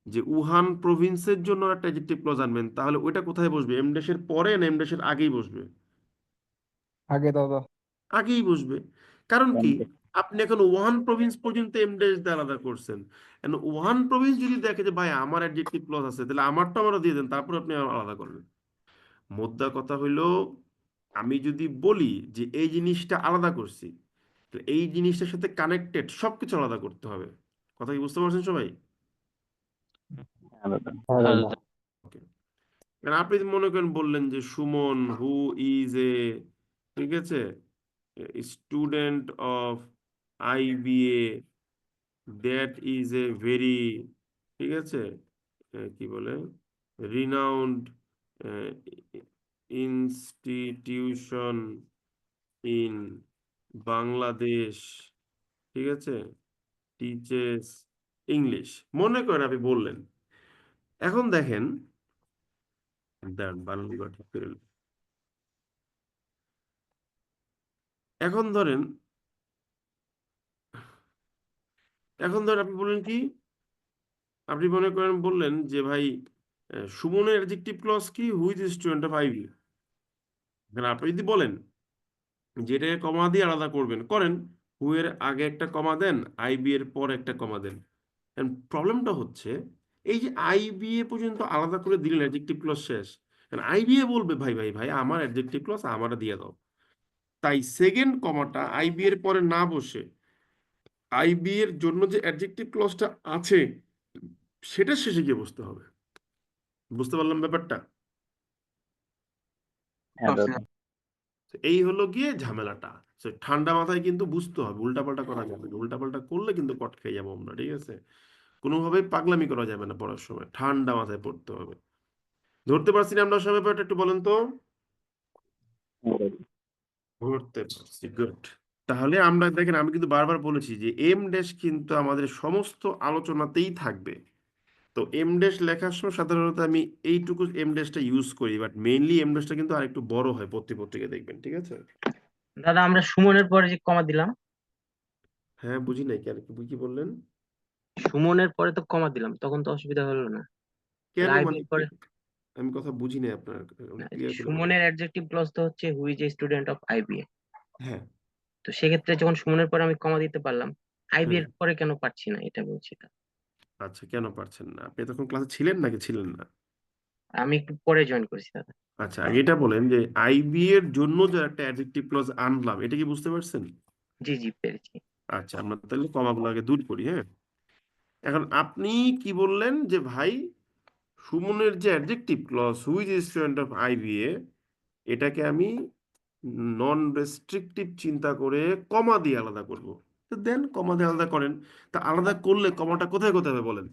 যে উহান প্রভিন্সের জন্য একটা অ্যাডজেক্টিভ ক্লজ আনবেন, তাহলে ওইটা কোথায় বসবে? এমডেসের পরে না এমডেসের আগেই বসবে? আগে দাদা। আগেই বসবে। কারণ কি? এমডেস। আপনি এখন ওয়ান প্রভিন্স পর্যন্ত এমডেস দিয়ে আলাদা করছেন। এখন ওয়ান প্রভিন্স যদি দেখে যে ভাই আমার অ্যাডজেক্টিভ ক্লজ আছে, তাহলে আমারটা আমারও দিয়ে দেন, তারপর আপনি আলাদা করবেন। মোদ্দা কথা হইলো, আমি যদি বলি যে এই জিনিসটা আলাদা করছি, তো এই জিনিসটার সাথে কানেক্টেড সবকিছু আলাদা করতে হবে। কথা কি বুঝতে পারছেন সবাই? হ্যাঁ দাদা। হ্যাঁ দাদা। ওকে। কারণ আপনি মনে করেন বললেন যে সুমন হু ইজ এ, ঠিক আছে, student of IBA, that is a very, ঠিক আছে, কি বলে, রিনাউন্ড ইনস্টিটিউশন ইন বাংলাদেশ, ঠিক আছে, টিচেস ইংলিশ, মনে করেন আপনি বললেন। এখন দেখেন, দাঁড়ান বানানগুলো ঠিক করে নিই। এখন ধরেন আপনি বললেন কি, আপনি মনে করেন বললেন যে ভাই সুমনের অ্যাডজেক্টিভ ক্লজ কি, who is student of IB. এখানে আপনি যদি বলেন যেটাকে কমা দিয়ে আলাদা করবেন, করেন, হু এর আগে একটা কমা দেন, আইবি এর পর একটা কমা দেন। প্রবলেমটা হচ্ছে এই যে আইবিএ পর্যন্ত আলাদা করে দিলেন, অ্যাডজেক্টিভ ক্লজ শেষ, আইবিএ বলবে ভাই ভাই ভাই আমার অ্যাডজেক্টিভ ক্লজ আমার দিয়ে দাও। তাই সেকেন্ড কমাটা আইবি এর পরে না বসে আইবি এর জন্য যে অ্যাডজেক্টিভ ক্লজটা আছে সেটা শেষে গিয়ে বসতে হবে। বুঝতে পারলাম ব্যাপারটা? হ্যাঁ করছি দাদা। এই হলো গিয়ে ঝামেলাটা। ঠান্ডা মাথায় কিন্তু বুঝতে হবে, উল্টাপাল্টা করা যাবে না। উল্টাপাল্টা করলে কিন্তু কট খেয়ে যাবো আমরা, ঠিক আছে? কোনোভাবেই পাগলামি করা যাবে না, পড়ার সময় ঠান্ডা মাথায় পড়তে হবে। ধরতে পারছি না আমরা সবাই ব্যাপারটা? একটু বলেন তো। হ্যাঁ দাদা। ধরতে পারছি, গুড। তাহলে আমরা দেখেন, আমি কিন্তু বারবার বলেছি যে এম ড্যাশ কিন্তু আমাদের সমস্ত আলোচনাতেই থাকবে। তো এম ড্যাশ লেখার সময় সাধারণত আমি এইটুকু এম ড্যাশটা ইউজ করি, বাট মেইনলি এম ড্যাশটা কিন্তু আরেকটু বড় হয় পত্রিকা দেখবেন, ঠিক আছে? দাদা আমরা সুমনের পরে যে কমা দিলাম, হ্যাঁ, বুঝি নাই কেন, কি বললেন? সুমনের পরে তো কমা দিলাম, তখন তো অসুবিধা হলো না। কেন আইবি মানে এর কি? পরে আমি কথা বুঝি নাই আপনার, ক্লিয়ার করে বলেন। সুমনের অ্যাডজেক্টিভ ক্লজ তো হচ্ছে who is a student of IBA. হ্যাঁ। তো সেক্ষেত্রে যখন সুমনের পরে আমি কমা দিতে পারলাম, আইবি হ্যাঁ, এর পরে কেন পারছি না এটা বলছি। আচ্ছা, কেন পারছেন না? আপনি তখন ক্লাসে ছিলেন নাকি ছিলেন না? আমি একটু পরে জয়েন করেছি দাদা। আচ্ছা, আগে এটা বলেন যে আইবি এর জন্য যে একটা অ্যাডজেক্টিভ ক্লজ আনলাম, এটা কি বুঝতে পারছেন? জি জি পেরেছি। আচ্ছা, আমরা তাহলে কমাগুলো আগে দূর করি, হ্যাঁ। এখন আপনি কি বললেন যে ভাই সুমনের যে adjective clause which is student of IBA, এটাকে আমি নন রেস্ট্রিকটিভ চিন্তা করে কমা দিয়ে আলাদা করব। তো দেন কমা দিয়ে আলাদা করেন। তা আলাদা করলে কমাটা কোথায় কোথায় হবে বলেন?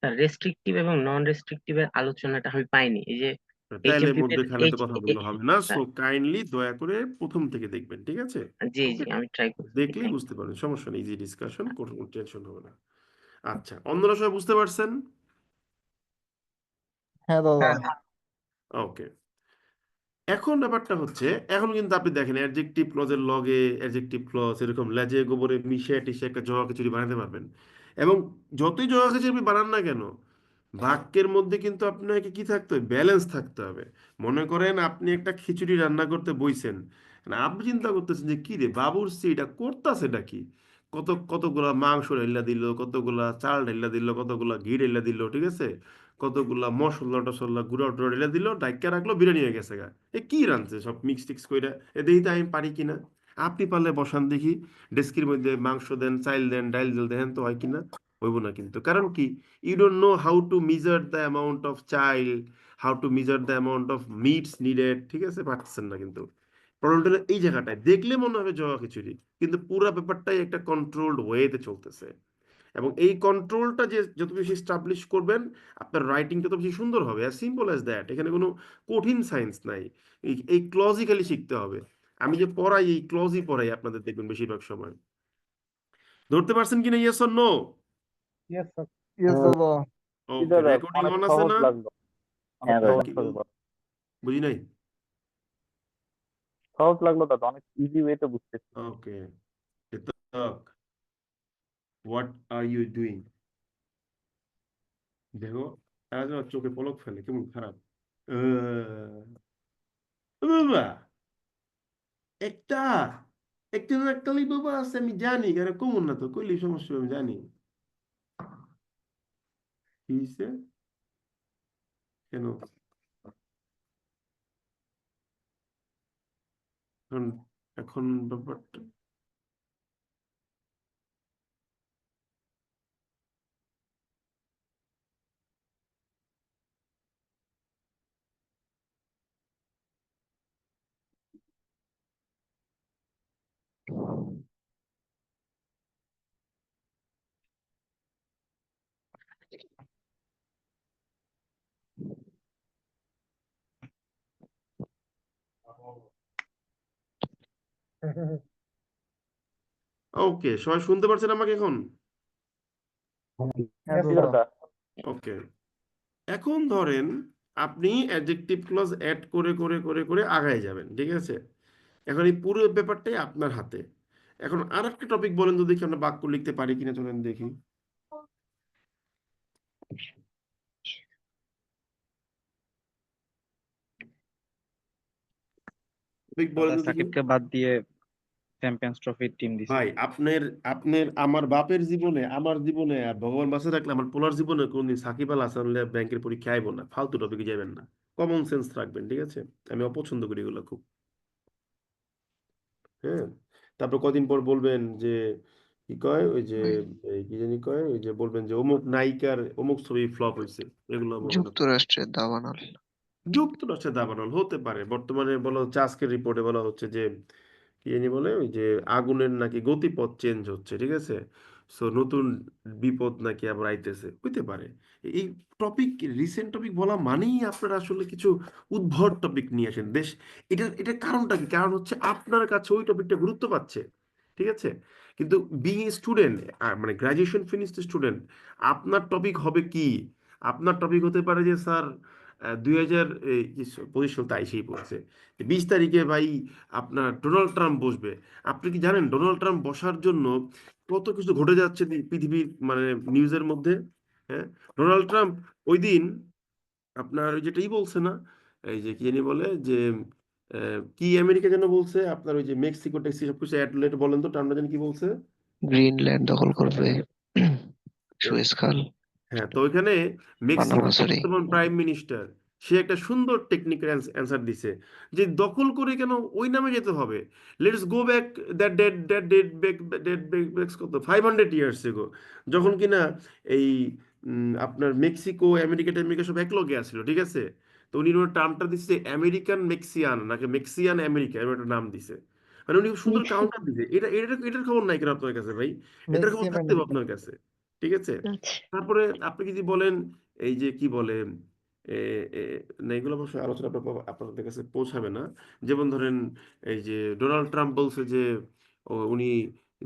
রেস্ট্রিকটিভ এবং নন রেস্ট্রিকটিভ এর আলোচনাটা আমি পাইনি। এই যে তাইলে এইচএমপি এর মধ্যেখানে তো কথাগুলো হবে না, সো কাইন্ডলি দয়া করে প্রথম থেকে দেখবেন, ঠিক আছে? জি জি ওকে, আমি ট্রাই করছি। দেখলেই বুঝতে পারবেন, সমস্যা নেই, ইজি ডিসকাশন, কোনো টেনশন হবে না। আচ্ছা, অন্যরা সবাই বুঝতে পারছেন? হ্যাঁ দাদা। হ্যাঁ ওকে। এখন ব্যাপারটা হচ্ছে, এখন কিন্তু আপনি দেখেন অ্যাডজেক্টিভ ক্লজের লগে অ্যাডজেক্টিভ ক্লজ এরকম লেজে গোবরে মিশে টিশে একটা জগা খিচুড়ি বানাতে পারবেন। এবং যতই জগা খিচুড়ি আপনি বানান না কেন, বাক্যের মধ্যে কিন্তু আপনাকে কি থাকতে হবে, ব্যালেন্স থাকতে হবে। মনে করেন আপনি একটা খিচুড়ি রান্না করতে বইছেন, আপনি চিন্তা করতেছেন যে কি রে বাবুর্চি এটা করতেছে, এটা কি, কতগুলা মাংস ঢেলা দিল, কতগুলা চাল ঢেলা দিল, কতগুলা ঘি ঢেলা দিল, ঠিক আছে, কতগুলা মশলা টসলা গুঁড়া টুড়া ঢেলা দিল, ডাইকা রাখলো, বিরিয়ানি হয়ে গেছে গা। এ কি রাঁধছে সব মিক্স টিক্স কইরা, এ দেখি তো আমি পারি কিনা। আপনি পারলে বসান দেখি, ডেস্কির মধ্যে মাংস দেন, চাইল দেন, ডাইল দেন, দেখেন তো হয় কিনা। হইব না কিন্তু, কারণ কি, you don't know how to measure the amount of child, how to measure the amount of meats needed, ঠিক আছে, পারছেন না কিন্তু। প্রবলেমটা হলো এই জায়গাটায়, দেখলে মনে হবে জগা খিচুড়ি, কিন্তু পুরো ব্যাপারটাই একটা কন্ট্রোলড ওয়েতে চলতেছে। এবং এই কন্ট্রোলটা যে যত বেশি স্টাবলিশ করবেন, আপনার রাইটিং তত বেশি সুন্দর হবে, অ্যাজ সিম্পল অ্যাজ দ্যাট। এখানে কোনো কঠিন সায়েন্স নাই। এই ক্লজই খালি শিখতে হবে। আমি যে পড়াই, এই ক্লজই পড়াই আপনাদের, দেখবেন বেশিরভাগ সময়। ধরতে পারছেন কিনা, yes or no? Yes sir. Yes দাদা। জি ওকে, দাদা, রেকর্ডিং অনেক অন আছে সহজ না? লাগলো। অনেক হ্যাঁ সহজ দাদা। কি করে বলো। বুঝি নাই। সহজ লাগলো দাদা, অনেক ইজি ওয়েতে বুঝতেছি। ওকে, হোয়াট আর ইউ ডুইং? দেখো, আজ আমার চোখে পলক ফেলে, কেমন খারাপ। বাবা, একটা একটা না একটাই বাবা আছে, আমি জানি, কারণ কমন না তো, কইলি সমস্যা হবে, আমি জানি। কি হইছে? কেন এখন, এখন ব্যাপারটা ওকে, সবাই শুনতে পারছেন আমাকে এখন? Yes, clear baba. দা। ওকে, এখন ধরেন আপনি অ্যাডজেক্টিভ ক্লজ অ্যাড করে করে করে করে আগায় যাবেন, ঠিক আছে? এখন এই পুরো ব্যাপারটাই আপনার হাতে। এখন আর একটা টপিক বলেন তো দেখি, আমরা বাক্য লিখতে পারি কিনা, চলেন দেখি। টপিক বলেন দাদা তো দেখি। সাকিবকে বাদ দিয়ে চ্যাম্পিয়ন্স ট্রফির টিম দিছে। ভাই আপনার আপনার আমার বাপের জীবনে, আমার জীবনে, আর ভগবান বাঁচা রাখলে আমার পোলার জীবনে কোনদিন সাকিব আল হাসান ব্যাংকের পরীক্ষা আইব না। ফালতু টপিকে যাবেন না, কমন সেন্স রাখবেন, ঠিক আছে? আমি অপছন্দ করি এগুলো খুব। হ্যাঁ, তারপর কদিন পর বলবেন যে কি কয় ওই যে এই কি জানি কয়, ওই যে বলবেন যে অমুক নায়িকার অমুক ছবি ফ্লপ হয়েছে, এগুলো বলবেন না। যুক্তরাষ্ট্রের দাবানল। যুক্তরাষ্ট্রে দাবানল হতে পারে, বর্তমানে বলা হচ্ছে, আজকের রিপোর্টে বলা হচ্ছে যে কি জানি বলে, ওই যে আগুনের নাকি গতিপথ চেঞ্জ হচ্ছে, ঠিক আছে? সো নতুন বিপদ নাকি আবার আইতেছে, হইতে পারে। এই টপিক, রিসেন্ট টপিক বলা মানেই আপনারা আসলে কিছু উদ্ভট টপিক নিয়ে আসেন দেশ। এটা কারণটা কি? কারণ হচ্ছে আপনার কাছে ওই টপিকটা গুরুত্ব পাচ্ছে, ঠিক আছে? কিন্তু বিং স্টুডেন্ট, মানে গ্রাজুয়েশন ফিনিশড স্টুডেন্ট, আপনার টপিক হবে কি? আপনার টপিক হতে পারে যে স্যার 2025 সাল তাই সেই পড়ছে, 20 তারিখে ভাই আপনার ডোনাল্ড ট্রাম্প বসবে। আপনি কি জানেন ডোনাল্ড ট্রাম্প বসার জন্য কত কিছু ঘটে যাচ্ছে পৃথিবীর মানে নিউজের মধ্যে? হ্যাঁ, ডোনাল্ড ট্রাম্প ওই দিন আপনার ওই যেটাই বলছে না, এই যে কি জানি বলে যে কি আমেরিকা যেন বলছে, আপনার ওই যে মেক্সিকো টেক্সি সবকিছু অ্যাডলেট, বলেন তো টার্মটা যেন কি বলছে? গ্রিনল্যান্ড দখল করবে, সুয়েজ খাল, হ্যাঁ, তো ওইখানে পানামা মেক্সিকোর সরি। বর্তমান প্রাইম মিনিস্টার, সে একটা সুন্দর টেকনিক্যাল অ্যান্সার দিছে যে দখল করে কেন ওই নামে যেতে হবে, let's go back, that date that date back date back কত 500 ইয়ার্স এগো, যখন কিনা এই আপনার মেক্সিকো আমেরিকা টেমেরিকা সব একলগে আসলো, ঠিক আছে? তো উনি ওর টার্মটা দিচ্ছে আমেরিকান মেক্সিয়ান, নাকি মেক্সিয়ান আমেরিকা, এরকম একটা নাম দিছে। মানে উনি খুব সুন্দর কাউন্টার দিছে। এটার খবর নাই কেন আপনার কাছে ভাই? এটার খবর Maximum থাকতে হবে America. আপনার কাছে, ঠিক আছে? আচ্ছা, তারপরে আপনি যদি বলেন এই যে কি বলে এ, এ, না এগুলো অবশ্য আলোচনা আপনাদের কাছে পৌঁছাবে না। যেমন ধরেন এই যে ডোনাল্ড ট্রাম্প বলছে যে উনি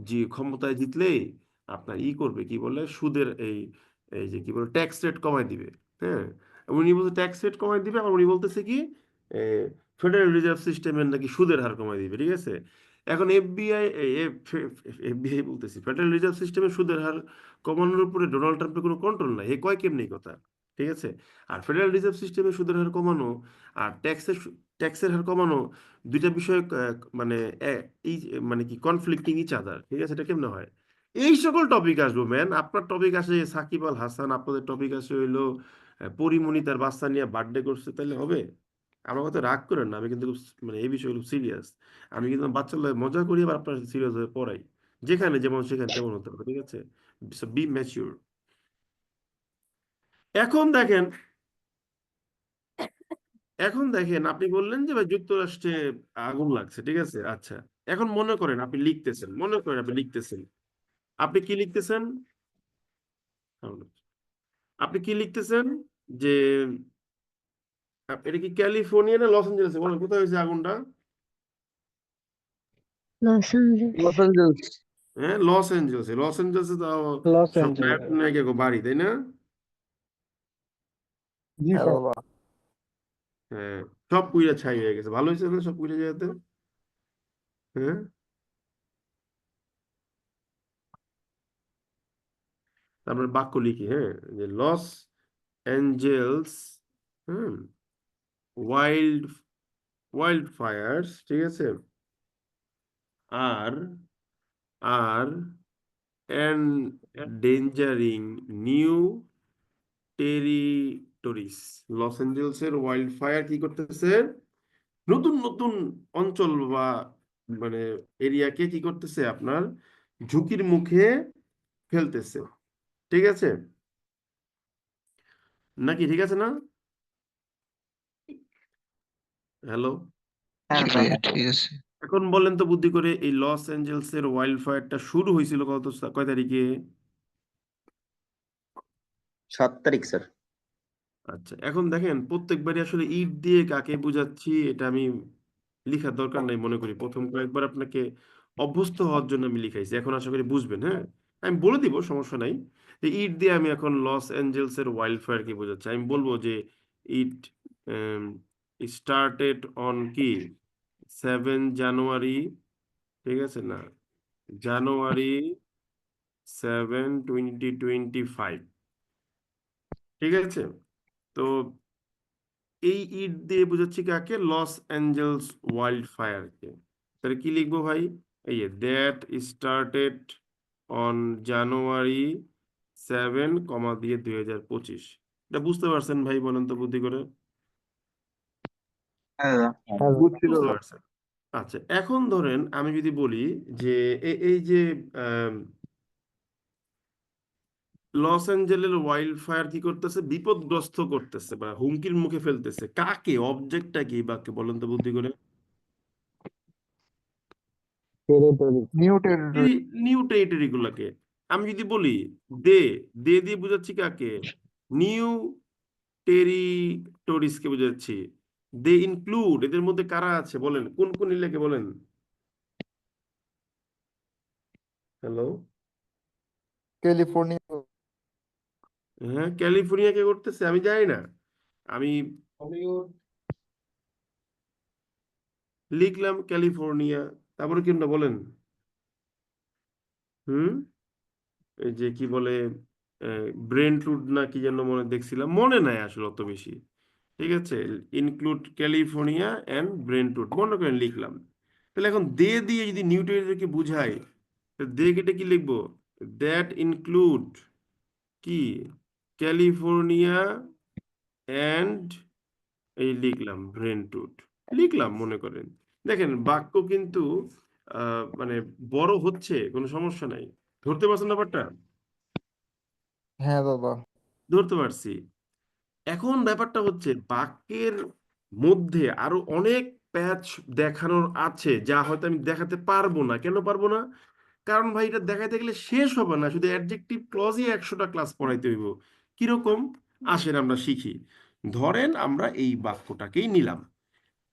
যে ক্ষমতায় জিতলেই আপনার ই করবে, কি বলে, সুদের এই এই যে কি বলে ট্যাক্স রেট কমায় দিবে। হ্যাঁ, উনি বলছে ট্যাক্স রেট কমায় দিবে, আর উনি বলতেছে কি ফেডারেল রিজার্ভ সিস্টেমের নাকি সুদের হার কমায় দিবে, ঠিক আছে? এখন এফবিআই বলতেছি, ফেডারেল রিজার্ভ সিস্টেমের সুদের হার কমানোর উপরে ডোনাল্ড ট্রাম্পের কোনো কন্ট্রোল নাই, এ কয় কেমনি কথা, ঠিক আছে? আর ফেডারেল রিজার্ভ সিস্টেমে সুদের হার কমানো আর ট্যাক্সের হার কমানো, দুইটা বিষয় মানে এই মানে কি কনফ্লিক্টিং ইচ আদার, ঠিক আছে? এটা কেমনে হয়? এই সকল টপিক আসবো ম্যান। আপনার টপিক আসে সাকিব আল হাসান, আপনাদের টপিক আসে হইলো পরিমণি তার বাচ্চা নিয়ে বার্থডে করছে, তাহলে হবে? আমার কথা রাগ করেন না, আমি কিন্তু মানে এই বিষয়ে খুব সিরিয়াস। আমি কিন্তু আমার বাচ্চার লগে মজা করি, আবার আপনার সিরিয়াস হয়ে পড়াই। যেখানে যেমন সেখানে তেমন হতে হবে, ঠিক আছে? Be mature. এখন দেখেন, এখন দেখেন, আপনি বললেন যে ভাই যুক্তরাষ্ট্রে আগুন লাগছে, ঠিক আছে? আচ্ছা, এখন মনে করেন আপনি লিখতেছেন, মনে করেন আপনি লিখতেছেন, আপনি কি লিখতেছেন? আপনি কি লিখতেছেন যে এটা কি ক্যালিফোর্নিয়া না লস এঞ্জেলেসে, বলেন কোথায় হয়েছে আগুনটা? Los Angeles. হ্যাঁ, লস এঞ্জেলেসে। লস এঞ্জেলেসে তো Los সব Angeles. নায়ক বাড়ি, তাই না? জি হ্যাঁ স্যার। বাবা। হ্যাঁ, সব পুইরা ছাই হয়ে গেছে, ভালো হয়েছে না সব পুইরা যেতে? হ্যাঁ, তারপরে বাক্য লিখি, হ্যাঁ, যে Los Angeles, hmm, wild wild fires, ঠিক আছে, আর আর এন্ডেঞ্জারিং নিউ টেরিটরিস। লস অ্যাঞ্জেলসের ওয়াইল্ড ফায়ার কি করতেছে? নতুন নতুন অঞ্চল বা মানে এরিয়াকে কি করতেছে আপনার ঝুঁকির মুখে ফেলতেছে, ঠিক আছে? নাকি ঠিক আছে না? হ্যালো, হ্যাঁ জি দাদা। ভাইয়া ঠিক আছে। এখন বলেন তো বুদ্ধি করে, এই লস অ্যাঞ্জেলসের ওয়াইল্ড ফায়ারটা শুরু হয়েছিল কয় তারিখে? 7 তারিখ স্যার। আচ্ছা, এখন দেখেন প্রত্যেকবারই আসলে ইট দিয়ে কাকে বুঝাচ্ছি এটা আমি লিখার দরকার নাই মনে করি, প্রথম কয়েকবার আপনাকে অভ্যস্ত হওয়ার জন্য আমি লিখাইছি, এখন আশা করি বুঝবেন। হ্যাঁ, আমি বলে দিব, সমস্যা নাই। যে ইট দিয়ে আমি এখন লস অ্যাঞ্জেলস এর ওয়াইল্ড ফায়ার কি বোঝাচ্ছি, আমি বলবো যে ইট স্টার্টেড অন কি 7 জানুয়ারি, ঠিক আছে না, জানুয়ারি 7, 2025, ঠিক আছে। তো এই ইট দিয়ে বোঝাচ্ছি কাকে, লস অ্যাঞ্জেলস ওয়াইল্ড ফায়ারকে। তাহলে কি লিখবো ভাই, এই যে দ্যাট স্টার্টেড অন January 7, কমা দিয়ে 2025। এটা বুঝতে পারছেন ভাই, বলেন তো বুদ্ধি করে? হ্যাঁ দাদা। বুঝতে পারছেন? আচ্ছা, এখন ধরেন আমি যদি বলি যে এই যে লস অ্যাঞ্জেলেস ওয়াইল্ড ফায়ার কি করতেছে, বিপদগ্রস্ত করতেছে বা হুমকির মুখে ফেলতেছে কাকে, অবজেক্টটা কি বাক্যে, বলেন তো বুদ্ধি করে? New territory. নিউ টেরিটরি গুলাকে। আমি যদি বলি দে, দে দিয়ে বুঝাচ্ছি কাকে, নিউ টেরিটরিজ কে বুঝাচ্ছি। দে ইনক্লুড, এদের মধ্যে কারা আছে বলেন, কোন কোন এলাকে বলেন। Hello, California. হ্যাঁ, ক্যালিফোর্নিয়া কে করতেছে আমি জানি না, আমি লিখলাম ক্যালিফোর্নিয়া, তারপরে কোনটা বলেন? হুম, এই যে কি বলে, ব্রেন্টউড না কি যেন মনে দেখছিলাম, মনে নাই আসলে অত বেশি। ঠিক আছে, ইনক্লুড ক্যালিফোর্নিয়া এন্ড ব্রেন্টউড মনে করেন লিখলাম। তাহলে এখন দে দিয়ে যদি নিউটেরিটরিকে বুঝাই, দে কেটে কি লিখবো, দ্যাট ইনক্লুড কি ক্যালিফোর্নিয়া এন্ড এই লিখলাম ব্রেন্টউড, লিখলাম মনে করেন। দেখেন বাক্য কিন্তু মানে বড় হচ্ছে, কোনো সমস্যা নাই। ধরতে পারছেন ব্যাপারটা? হ্যাঁ দাদা। ধরতে পারছি। এখন ব্যাপারটা হচ্ছে বাক্যের মধ্যে আরো অনেক প্যাচ দেখানোর আছে, যা হয়তো আমি দেখাতে পারবো না। কেন পারবো না? কারণ ভাই এটা দেখাতে গেলে শেষ হবে না, শুধু অ্যাডজেক্টিভ ক্লজই 100টা ক্লাস পড়াইতে হইব। কিরকম, আসেন আমরা শিখি। ধরেন আমরা এই বাক্যটাকেই নিলাম,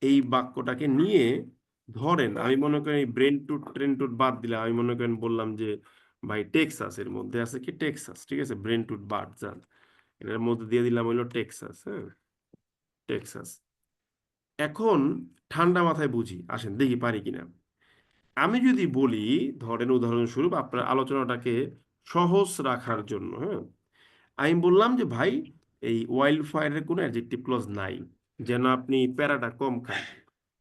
এই বাক্যটাকে নিয়ে ধরেন আমি মনে করি ব্রেন্টুড ট্রেন্টুড বাদ দিলাম, আমি মনে করেন বললাম যে ভাই টেক্সাস, এর মধ্যে আছে কি টেক্সাস, ঠিক আছে, ব্রেন্টুড বাদ যান, এর মধ্যে দিয়ে দিলাম হইলো টেক্সাস। হ্যাঁ, টেক্সাস। এখন ঠান্ডা মাথায় বুঝি, আসেন দেখি পারি কিনা। আমি যদি বলি, ধরেন উদাহরণস্বরূপ আপনার আলোচনাটাকে সহজ রাখার জন্য, হ্যাঁ, আমি বললাম যে ভাই এই ওয়াইল্ড ফায়ারের কোনো অ্যাডজেক্টিভ ক্লজ নাই, যেন আপনি প্যারাটা কম খান।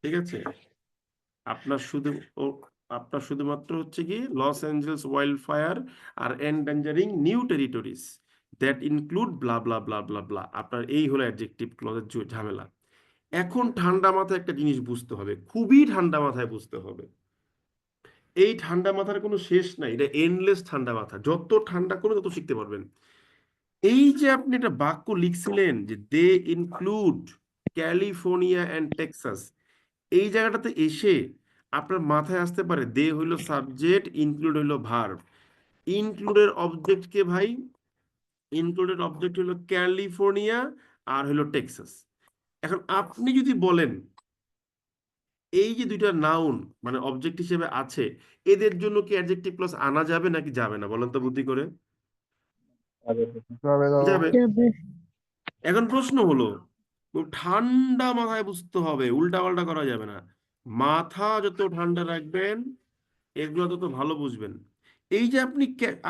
ঠিক আছে, আপনার শুধু আপনার শুধুমাত্র হচ্ছে কি লস অ্যাঞ্জেলস ওয়াইল্ড ফায়ার আর endangering new territories that include blah blah blah blah blah, আপনার এই হলো অ্যাডজেক্টিভ ক্লজের ঝামেলা। এখন ঠান্ডা মাথায় একটা জিনিস বুঝতে হবে, খুবই ঠান্ডা মাথায় বুঝতে হবে। এই ঠান্ডা মাথার কোনো শেষ নাই, এটা এন্ডলেস ঠান্ডা মাথা, যত ঠান্ডা করবে তত শিখতে পারবেন। এই যে আপনি একটা বাক্য লিখছিলেন যে দে ইনক্লুড ক্যালিফোর্নিয়া এন্ড টেক্সাস, এই জায়গাটাতে এসে আপনার মাথায় আসতে পারে দে হইলো সাবজেক্ট, ইনক্লুড হইলো ভার্ব। ইনক্লুডের অবজেক্ট কে ভাই, ইনক্লুডেড অবজেক্ট হলো ক্যালিফোর্নিয়া আর হলো টেক্সাস। এখন আপনি যদি বলেন এই যে দুইটা নাউন মানে অবজেক্ট হিসেবে আছে, এদের জন্য কি অ্যাডজেক্টিভ ক্লজ আনা যাবে নাকি যাবে না, বলেন তো বুদ্ধি করে? যাবে দাদা। যাবে। এখন প্রশ্ন হলো, খুব ঠান্ডা মাথায় বুঝতে হবে, উল্টা পাল্টা করা যাবে না। মাথা যত ঠান্ডা রাখবেন এগুলো তত ভালো বুঝবেন। এই যে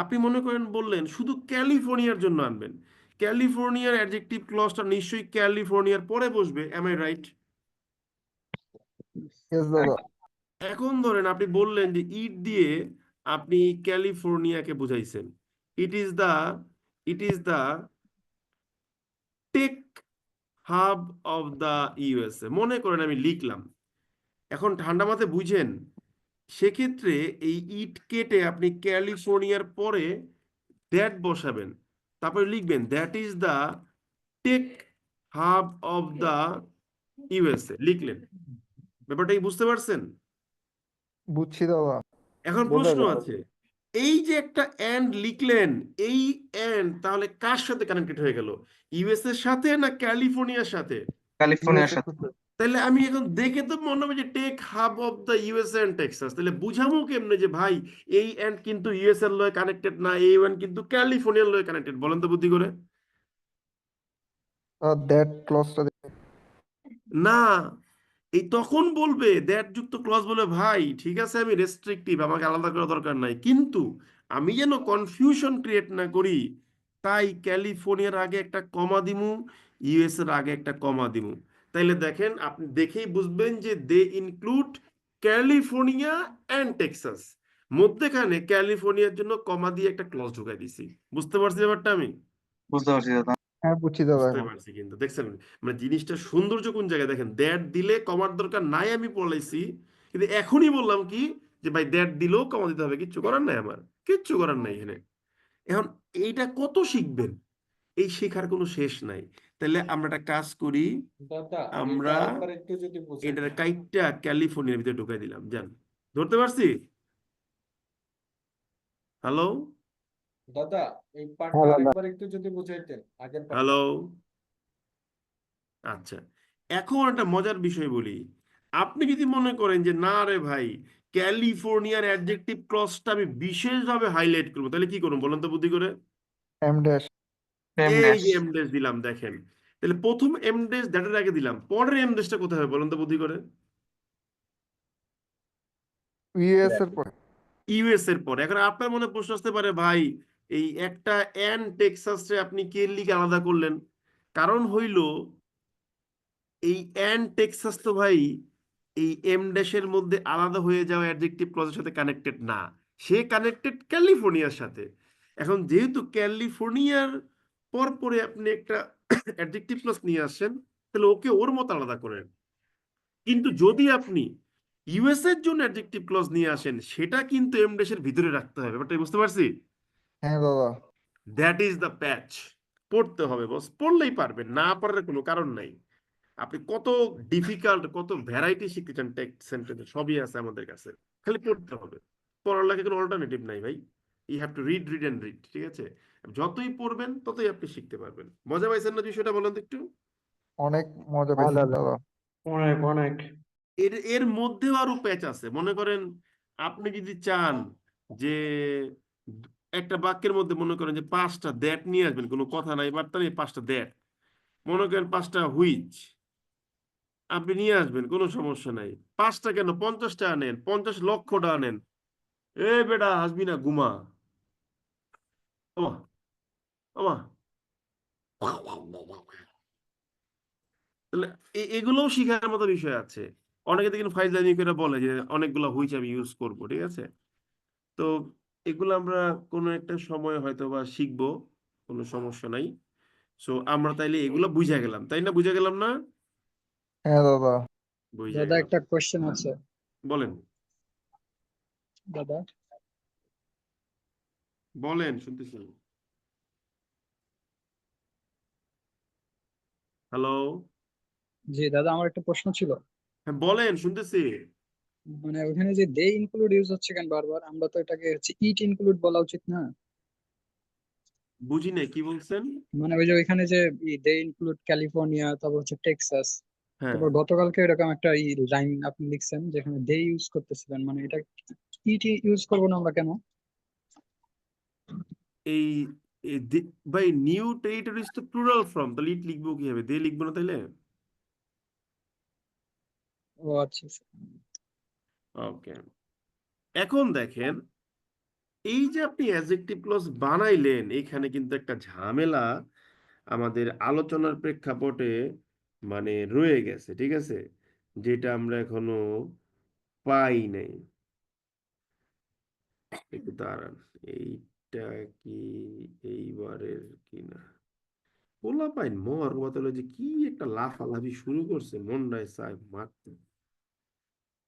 আপনি মনে করেন বললেন শুধু ক্যালিফোর্নিয়ার জন্য আনবেন, ক্যালিফোর্নিয়ার অ্যাডজেক্টিভ ক্লজটা নিশ্চয়ই ক্যালিফোর্নিয়ার পরে বসবে, এম আই রাইট? ইয়েস দাদা। এখন ধরেন আপনি বললেন যে ইট দিয়ে আপনি ক্যালিফোর্নিয়াকে বুঝাইছেন, it is the it is the tech hub of the USA, মনে করেন আমি লিখলাম। এখন ঠান্ডা মাথায় বুঝেন, সেক্ষেত্রে এই ইট কেটে আপনি ক্যালিফোর্নিয়ার পরে দ্যাট বসাবেন, তারপরে লিখবেন that is the tech hub of the USA, লিখলেন। ব্যাপারটা কি বুঝতে পারছেন? বুঝছি দাদা। এখন প্রশ্ন আছে, এই যে একটা এন্ড লিখলেন, এই এন্ড তাহলে কার সাথে কানেক্টেড হয়ে গেল, ইউএস এর সাথে না ক্যালিফোর্নিয়ার সাথে? ক্যালিফোর্নিয়ার সাথে। তাহলে আমি এখন দেখে তো মনে হবে যে tech hub of the USA and Texas, তাহলে বুঝামো কেমনে যে ভাই এই এন্ড কিন্তু ইউএস এর লয়ে কানেক্টেড না, এই ওয়ান কিন্তু ক্যালিফোর্নিয়ার লয়ে কানেক্টেড, বলেন তো বুদ্ধি করে। দ্যাট ক্লজটা না, এই তখন বলবে দ্যাট যুক্ত ক্লজ বলে ভাই ঠিক আছে আমি রেস্ট্রিকটিভ, আমাকে আলাদা করা দরকার নাই, কিন্তু আমি যেন কনফিউশন ক্রিয়েট না করি তাই ক্যালিফোর্নিয়ার আগে একটা কমা দিমু, ইউএস এর আগে একটা কমা দিমু। তাইলে দেখেন, আপনি দেখেই বুঝবেন যে দে ইনক্লুড ক্যালিফোর্নিয়া অ্যান্ড টেক্সাস, মধ্যেখানে ক্যালিফোর্নিয়ার জন্য কমা দিয়ে একটা ক্লজ ঢুকাই দিছি। বুঝতে পারছি ব্যাপারটা আমি? বুঝতে পারছি দাদা। হ্যাঁ বুঝছি দাদা বুঝতে এখন। পারছি, কিন্তু দেখছেন মানে জিনিসটা সৌন্দর্য কোন জায়গায় দেখেন, দ্যাট দিলে কমার দরকার নাই আমি বলাইছি, কিন্তু এখনই বললাম কি যে ভাই দ্যাট দিলেও কমা দিতে হবে, কিচ্ছু করার নাই, আমার কিচ্ছু করার নাই এখানে। এখন এইটা কত শিখবেন, এই শেখার কোনো শেষ নাই। তাহলে আমরা একটা কাজ করি, দাদা আমরা এটা আরেকবার একটু যদি এটার বুঝাইতেন। কাইটটা ক্যালিফোর্নিয়ার ভিতরে ঢুকাই দিলাম, জান ধরতে পারছি? হ্যালো দাদা এই হ্যাঁ পার্টটা দাদা। আরেকবার একটু যদি বুঝাইতেন, আগের পার্টটা। হ্যালো আচ্ছা, এখন একটা মজার বিষয় বলি। আপনি যদি মনে করেন যে না রে ভাই ক্যালিফোর্নিয়ার অ্যাডজেক্টিভ ক্লজটা আমি বিশেষভাবে হাইলাইট করবো, তাহলে কি করবো বলেন তো বুদ্ধি করে? এম ড্যাশ সেম এই ড্যাশ। যে এম ড্যাশ দিলাম, দেখেন তাহলে প্রথম এম ড্যাশ দ্যাটের আগে দিলাম, পরের এম ড্যাশটা কোথায় হবে বলেন তো বুদ্ধি করে? ইউএস এর পরে। ইউএস এর পরে। এখন আপনার মনে প্রশ্ন আসতে পারে ভাই এই একটা অ্যান টেক্সাসে আপনি কে লিগে আলাদা করলেন? কারণ হইল এই অ্যান টেক্সাস তো ভাই এই এম ড্যাশের মধ্যে আলাদা হয়ে যাওয়া অ্যাডজেক্টিভ ক্লজের সাথে কানেক্টেড না, সে কানেক্টেড ক্যালিফোর্নিয়ার সাথে। এখন যেহেতু ক্যালিফোর্নিয়ার পর পরে আপনি একটা অ্যাডজেক্টিভ ক্লজ নিয়ে আসছেন, তাহলে ওকে ওর মতো আলাদা করেন। কিন্তু যদি আপনি ইউএস এর জন্য অ্যাডজেক্টিভ ক্লজ নিয়ে আসেন, সেটা কিন্তু এম ড্যাশের ভিতরে রাখতে হবে, ব্যাপারটা বুঝতে পারছি? হ্যাঁ দাদা। দ্যাট ইজ দ্য প্যাচ। পড়তে হবে বস, পড়লেই পারবেন, না পারার কোনো কারণ নাই। আপনি কত ডিফিকাল্ট কত ভ্যারাইটি শিখতে চান টেক্সট সেন্টেন্স, সবই আছে আমাদের কাছে, খালি পড়তে হবে। পড়ার কোনো অল্টারনেটিভ নাই ভাই, you have to read read and read, ঠিক আছে? যতই পড়বেন ততই আপনি শিখতে পারবেন। মজা পাইছেন না বিষয়টা, বলেন তো একটু। অনেক মজা হ্যাঁ পাইছি দাদা। দাদা। অনেক অনেক। এর এর মধ্যেও আরো প্যাচ আছে। মনে করেন আপনি যদি চান যে একটা বাক্যের মধ্যে মনে করেন যে 5টা দ্যাট নিয়ে আসবেন, কোনো কথা নাই বার্তা নেই, 5টা দ্যাট, মনে করেন 5টা হুইচ আপনি নিয়ে আসবেন, কোনো সমস্যা নাই। 5টা কেন, 50টা আনেন, 50 লক্ষটা আনেন, এ বেটা আসবি না, ঘুমা। ওমা ওমা, তাহলে এগুলোও শিখার মতো বিষয় আছে। অনেকে দেখেন ফাইজলামি করে বলে যে অনেকগুলো হুইচ আমি ইউজ করব, ঠিক আছে? তো এগুলো আমরা কোনো একটা সময় হয়তো বা শিখবো, কোনো সমস্যা নাই। সো আমরা তাইলে এগুলো বুঝে গেলাম, তাই না? বুঝে গেলাম না? হ্যাঁ দাদা। বুঝে দাদা গেলাম। একটা কোশ্চেন আছে বলেন দাদা। বলেন, শুনতেছি। হ্যালো, জি দাদা, আমার একটা প্রশ্ন ছিল। হ্যাঁ বলেন, শুনতেছি। মানে ওখানে যে দে ইনক্লুড ইউজ হচ্ছে কেন বারবার? আমরা তো এটাকে হচ্ছে ইট ইনক্লুড বলা উচিত না? বুঝি নাই কি বলছেন। মানে ওই যে ওইখানে যে দে ইনক্লুড ক্যালিফোর্নিয়া, তারপর হচ্ছে টেক্সাস, হ্যাঁ, তারপর গতকালকে এরকম একটা লাইন আপনি লিখছেন যেখানে দে ইউজ করতেছিলেন, মানে এটা ইট ইউজ করবো না আমরা কেন? এই ভাই নিউ টেরিটরিজ তো প্লুরাল ফর্ম, তাহলে ইট লিখবো কিভাবে, দে লিখবো না তাইলে? ও আচ্ছা আচ্ছা। ওকে, এখন দেখেন এই যে আপনি অ্যাডজেক্টিভ ক্লজ বানাইলেন, এখানে কিন্তু একটা ঝামেলা আমাদের আলোচনার প্রেক্ষাপটে মানে রয়ে গেছে, ঠিক আছে? যেটা আমরা এখনো পাই নাই। একটু দাঁড়ান, এইটা কি এইবারের কিনা? পোলা পাইন মর বদলে যে কি একটা লাফালাফি শুরু করছে, মন্ডায় চায় মারতে,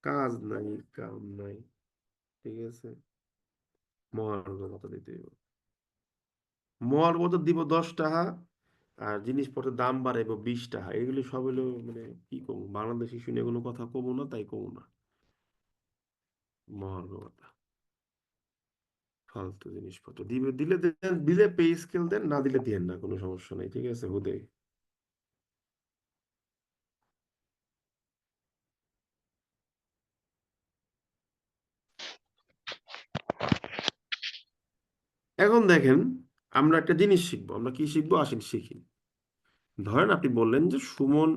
কাজ নাই কাম নাই, ঠিক আছে? মহার্ঘ ভাতা দিতে হইব, মহার্ঘ ভাতা দিব 10 টাকা, আর জিনিসপত্রের দাম বাড়াইবো 20 টাকা। এগুলি সব হলো মানে কি কমু, বাংলাদেশি শুনে কোনো কথা কমু না, তাই কমু না। মহার্ঘ ভাতা ফালতু জিনিসপত্র দিবে, দিলে দেন, দিলে পে স্কেল দেন, না দিলে দেন না, কোনো সমস্যা নাই, ঠিক আছে? হুদে এখন দেখেন, আমরা একটা জিনিস শিখবো। আমরা কি শিখবো? আসেন শিখি। ধরেন আপনি বললেন যে সুমন,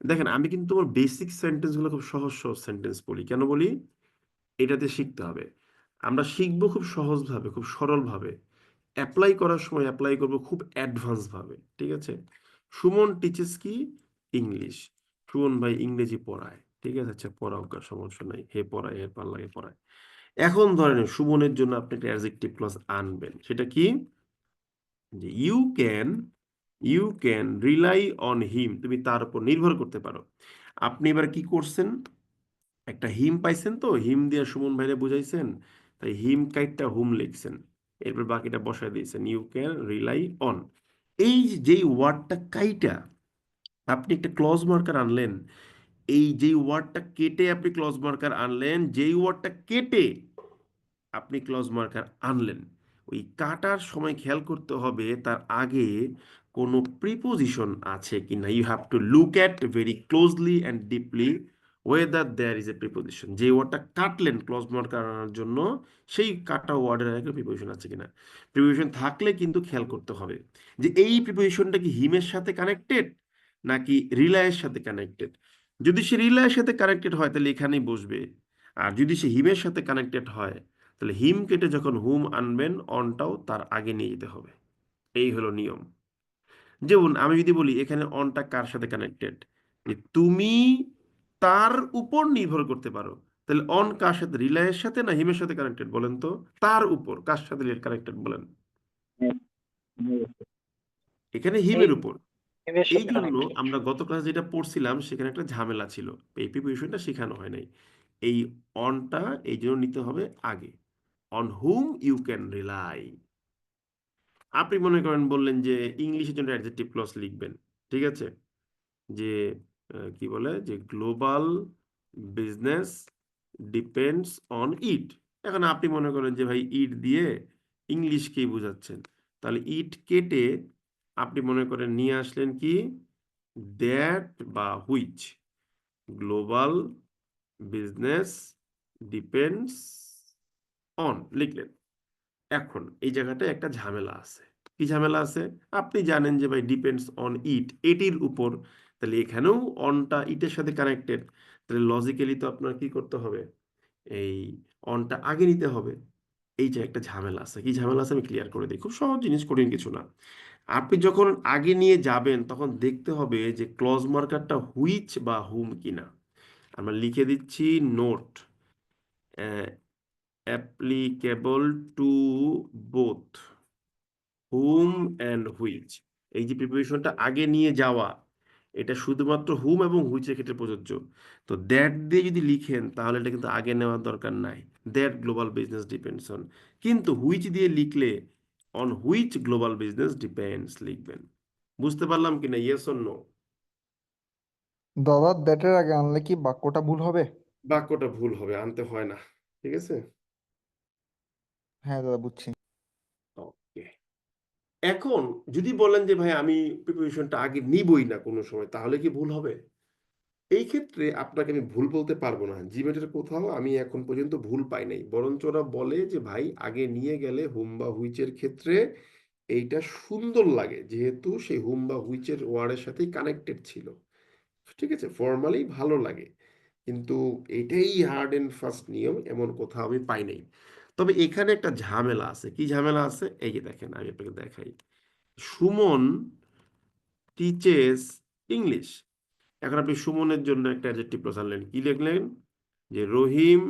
দেখেন আমি কিন্তু তোমার বেসিক সেন্টেন্স গুলো খুব সহজ সহজ সেন্টেন্স বলি। কেন বলি? এটাতে শিখতে হবে। আমরা শিখবো খুব সহজ ভাবে, খুব সরল ভাবে। অ্যাপ্লাই করার সময় অ্যাপ্লাই করবো খুব অ্যাডভান্স ভাবে। ঠিক আছে? সুমন টিচেস কি? ইংলিশ। সুমন ভাই ইংরেজি পড়ায়। ঠিক আছে, আচ্ছা পড়াও, সমস্যা নাই, হে পড়ায়, হে ভাল লাগে পড়ায়। এখন ধরেন সুমনের জন্য আপনি একটা অ্যাডজেক্টিভ ক্লজ আনবেন। সেটা কি? যে you can rely on him, তুমি তার উপর নির্ভর করতে পারো। আপনি এবার কি করছেন? একটা হিম পাইছেন, তো হিম দিয়ে সুমন ভাইরে বুঝাইছেন, তাই হিম কাইটটা হুম লিখছেন, এরপর বাকিটা বসায় দিয়েছেন ইউ ক্যান রিলাই অন। এই যেই ওয়ার্ডটা কাইটা আপনি একটা ক্লজ মার্কার আনলেন, এই যেই ওয়ার্ডটা কেটে আপনি ক্লজ মার্কার আনলেন, যেই ওয়ার্ডটা কেটে আপনি ক্লজ মার্কার আনলেন, ওই কাটার সময় খেয়াল করতে হবে তার আগে কোনো প্রিপোজিশন আছে কিনা। You have to look at very closely and deeply whether there is a preposition. যে ওয়ার্ডটা কাটলেন ক্লজ মার্কার আনার জন্য, সেই কাটা ওয়ার্ডের আগে প্রিপোজিশন আছে কিনা। প্রিপোজিশন থাকলে কিন্তু খেয়াল করতে হবে যে এই প্রিপোজিশনটা কি হিমের সাথে কানেক্টেড নাকি রিলায়ের সাথে কানেক্টেড। যদি সে রিলায়ের সাথে কানেক্টেড হয় তাহলে এখানেই বসবে, আর যদি সে হিমের সাথে কানেক্টেড হয় তাহলে হিম কেটে যখন হুম আনবেন অনটাও তার আগে নিয়ে যেতে হবে। এই হলো নিয়ম। যেমন আমি যদি বলি এখানে অনটা কার সাথে কানেক্টেড, যে তুমি তার উপর নির্ভর করতে পারো, তাহলে অন কার সাথে? রিলায়ের সাথে না হিমের সাথে কানেক্টেড বলেন তো? তার উপর কার সাথে কানেক্টেড বলেন? এখানে হিমের উপর। এর এই সাথে জন্য কানেক্টেড। আমরা গত ক্লাস যেটা পড়ছিলাম সেখানে একটা ঝামেলা ছিল, এই প্রিপোজিশনটা শেখানো হয় নাই। এই অনটা এই জন্য নিতে হবে আগে, on whom you can rely. আপনি মনে করেন বললেন যে ইংলিশের জন্য অ্যাডজেক্টিভ ক্লজ লিখবেন। ঠিক আছে? যে কি বলে যে global business depends on it. এখন আপনি মনে করেন যে ভাই ইট দিয়ে ইংলিশকেই বোঝাচ্ছেন, তাহলে ইট কেটে আপনি মনে করেন নিয়ে আসলেন কি দ্যাট বা which. Global business depends on লিখলেন। এখন এই জায়গাটায় একটা ঝামেলা আছে। কি ঝামেলা আছে? আপনি জানেন যে ভাই ডিপেন্ডস অন ইট, এটির উপর, তাহলে এখানেও অনটা ইটের সাথে কানেক্টেড, তাহলে লজিক্যালি তো আপনার কি করতে হবে? এই অনটা আগে নিতে হবে। এই যে একটা ঝামেলা আছে। কি ঝামেলা আছে আমি ক্লিয়ার করে দিই, খুব সহজ জিনিস, কঠিন কিছু না। আপনি যখন আগে নিয়ে যাবেন তখন দেখতে হবে যে ক্লজ মার্কারটা হুইচ বা হুম কিনা। আমরা লিখে দিচ্ছি note applicable to both hmm and which. এই যে প্রিপোজিশনটা আগে নিয়ে যাওয়া, এটা শুধুমাত্র হুম এবং হুইচের ক্ষেত্রে প্রযোজ্য। তো দ্যাট দিয়ে যদি লিখেন তাহলে এটা কিন্তু আগে নেওয়ার দরকার নাই, that global business depends on. কিন্তু হুইচ দিয়ে লিখলে on which global business depends লিখবেন। বুঝতে পারলাম কিনা? Yes or no? দাদা দ্যাটের আগে আনলে কি বাক্যটা ভুল হবে? বাক্যটা ভুল হবে, আনতে হয় না। ঠিক আছে? হ্যাঁ দাদা বুঝছি। ওকে। এখন যদি বলেন যে ভাই আমি প্রিপারেশনটা আগে নিবই না কোনো সময়, তাহলে কি ভুল হবে? এই ক্ষেত্রে আপনাকে আমি ভুল বলতে পারবো না। জিমেটের কোথাও আমি এখন পর্যন্ত ভুল পাই নাই, বরঞ্চ ওরা বলে যে ভাই আগে নিয়ে গেলে হুম বা হুইচের ক্ষেত্রে এইটা সুন্দর লাগে, যেহেতু সেই হুম বা হুইচের ওয়ার্ডের সাথেই কানেক্টেড ছিল। ঠিক আছে, ফর্মালি ভালো লাগে, কিন্তু এটাই হার্ড এন্ড ফাস্ট নিয়ম এমন কোথাও আমি পাই নাই। তবে এখানে একটা ঝামেলা আছে। কি ঝামেলা আছে? এই যে দেখেন, আমি আপনাকে দেখাই। Suman teaches English. এখন আপনি সুমনের জন্য একটা অ্যাডজেক্টিভ ক্লজ আনলেন, কি লিখলেন? যে রহিম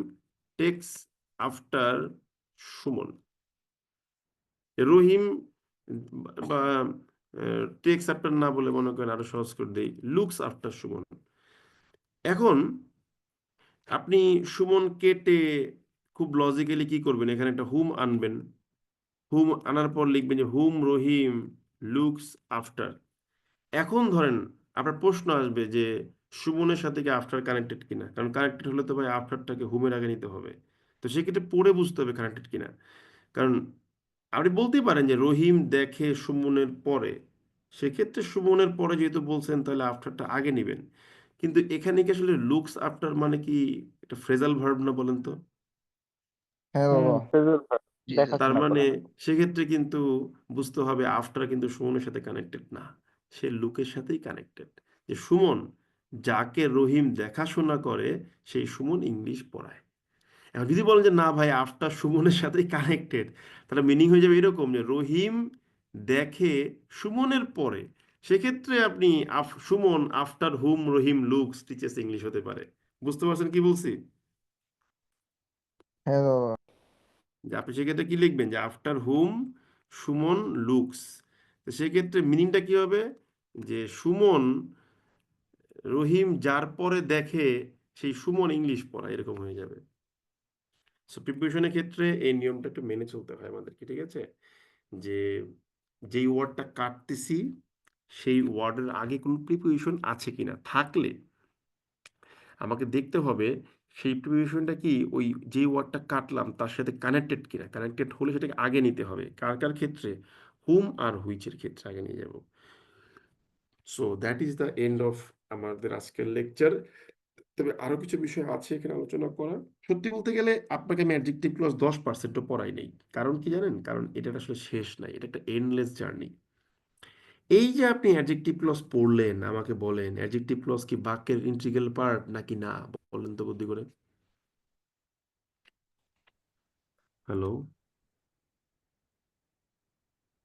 টেক্স আফটার সুমন। রহিম বা টেক্স আফটার না বলে মনে করেন আরো সহজ করে দেই, লুকস আফটার সুমন। এখন আপনি সুমন কেটে খুব লজিক্যালি কি করবেন? এখানে একটা হুম আনবেন। হুম আনার পর লিখবেন যে হুম রহিম লুকস আফটার। এখন ধরেন আপনার প্রশ্ন আসবে যে সুমনের সাথে কি আফটার কানেক্টেড কিনা, কারণ কানেক্টেড হলে তো ভাই আফটারটাকে হুমের আগে নিতে হবে। তো সেক্ষেত্রে পড়ে বুঝতে হবে কানেক্টেড কিনা। কারণ আপনি বলতেই পারেন যে রহিম দেখে সুমনের পরে, সেক্ষেত্রে সুমনের পরে যেহেতু বলছেন তাহলে আফটারটা আগে নেবেন। কিন্তু এখানে কি আসলে লুকস আফটার মানে কি একটা ফ্রেজাল ভার্ব না বলেন তো? হ্যাঁ হুম, দাদা। Phrasal verb. জি দেখা তার শোনা মানে করা। সেক্ষেত্রে কিন্তু বুঝতে হবে আফটার কিন্তু সুমনের সাথে কানেক্টেড না, সে লুকের সাথেই কানেক্টেড। যে সুমন যাকে রহিম দেখাশোনা করে সেই সুমন ইংলিশ পড়ায়। এখন যদি বলেন যে না ভাই আফটার সুমনের সাথেই কানেক্টেড, তাহলে মিনিং হয়ে যাবে এরকম যে রহিম দেখে সুমনের পরে, সেক্ষেত্রে আপনি সুমন আফটার হুম রহিম লুকস টিচেস ইংলিশ হতে পারে। বুঝতে পারছেন কি বলছি? হ্যাঁ দাদা। যে আপনি সেক্ষেত্রে কি লিখবেন যে আফটার হুম সুমন লুকস, তো সেক্ষেত্রে মিনিংটা কি হবে যে সুমন রহিম যার পরে দেখে সেই সুমন ইংলিশ পড়া, এরকম হয়ে যাবে। সো প্রিপারেশনের ক্ষেত্রে এই নিয়মটা একটু মেনে চলতে হয় আমাদেরকে, ঠিক আছে? যে যেই ওয়ার্ডটা কাটতেছি সেই ওয়ার্ডের আগে কোনো প্রিপোজিশন আছে কিনা, থাকলে আমাকে দেখতে হবে সেই প্রিপোজিশনটা কি ওই যে ওয়ার্ডটা কাটলাম তার সাথে কানেক্টেড কিনা। কানেক্টেড হলে সেটাকে আগে নিতে হবে। কার কার ক্ষেত্রে? হুম আর হুইচের ক্ষেত্রে আগে নিয়ে যাব। So that is the end of আমাদের আজকের লেকচার। তবে আরো কিছু বিষয় আছে এখানে আলোচনা করা। সত্যি বলতে গেলে আপনাকে আমি অ্যাডজেক্টিভ ক্লজ 10%ও পড়াই নেই। কারণ কি জানেন? কারণ এটা আসলে শেষ নাই, এটা একটা এন্ডলেস জার্নি। এই যে আপনি অ্যাডজেক্টিভ ক্লজ পড়লেন, আমাকে বলেন অ্যাডজেক্টিভ ক্লজ কি বাক্যের ইন্টিগ্রাল পার্ট নাকি না? বলেন তো বুদ্ধি করে। হ্যালো,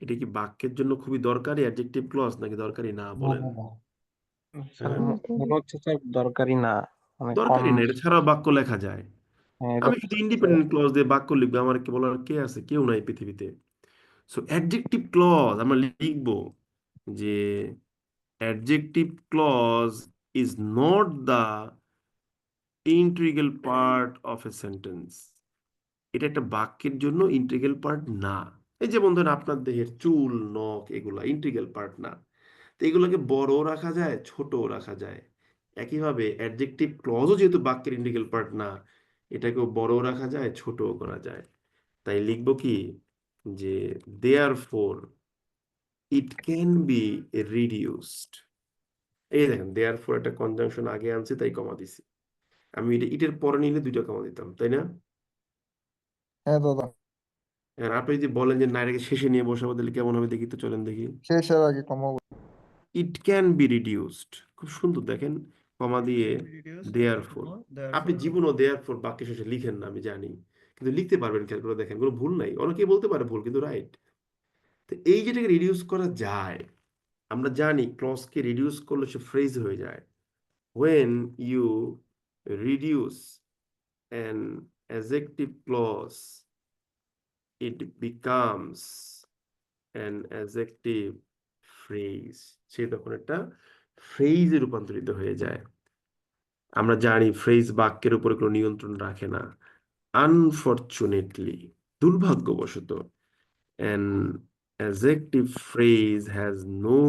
এটা কি বাক্যের জন্য খুবই দরকারি অ্যাডজেক্টিভ ক্লজ নাকি দরকারি না? না বলেন। দাদা, স্যার হ্যাঁ, মনে হচ্ছে স্যার দরকারি না, মানে কম। দরকারি না, এটা ছাড়াও বাক্য লেখা যায়। হ্যাঁ, এটা আমি শুধু ইন্ডিপেন্ডেন্ট ক্লজ দিয়ে বাক্য লিখবো, আমার কি বলার কে আছে? কেউ নাই পৃথিবীতে। সো অ্যাডজেক্টিভ ক্লজ আমরা লিখবো যে adjective clause is not the integral part of a sentence. এটা একটা বাক্যের জন্য ইন্টিগ্রাল পার্ট না। এই যে বন্ধুরা আপনার দেহের চুল নখ এগুলা ইন্টিগ্রাল পার্ট না, তো এগুলোকে বড়ও রাখা যায় ছোটও রাখা যায়। একইভাবে অ্যাডজেক্টিভ ক্লজও যেহেতু বাক্যের ইন্টিগ্রাল পার্ট না, এটাকেও বড়ও রাখা যায় ছোটও করা যায়। তাই লিখবো কি যে therefore it can be reduced. এই দেখেন দেয়ারফর একটা কনজাংশন আগে আনছি তাই কমা দিছি। আমি এটা ইটের পরে নিলে দুইটা কমা দিতাম, তাই না? হ্যাঁ দাদা। আর আপনি যদি বলেন যে না এটাকে শেষে নিয়ে বসাবো তাহলে কেমন হবে দেখি তো, চলেন দেখি। শেষের আগে কমাবো। ইট ক্যান বি রিডিউসড, খুব সুন্দর দেখেন, কমা দিয়ে দেয়ারফর। আপনি জীবনও দেয়ারফর বাক্য শেষে লিখেন না আমি জানি, কিন্তু লিখতে পারবেন, খেয়াল করে দেখেন কোনো ভুল নাই। অনেকেই বলতে পারে ভুল, কিন্তু রাইট। তো এই যেটাকে রিডিউস করা যায়, আমরা জানি ক্লজকে রিডিউস করলে সে ফ্রেজ হয়ে যায়। when you reduce an adjective clause it becomes an adjective phrase, সে তখন একটা ফ্রেজে রূপান্তরিত হয়ে যায়। আমরা জানি ফ্রেজ বাক্যের উপরে কোনো নিয়ন্ত্রণ রাখে না। আনফরচুনেটলি, দুর্ভাগ্যবশত, an adjective phrase has no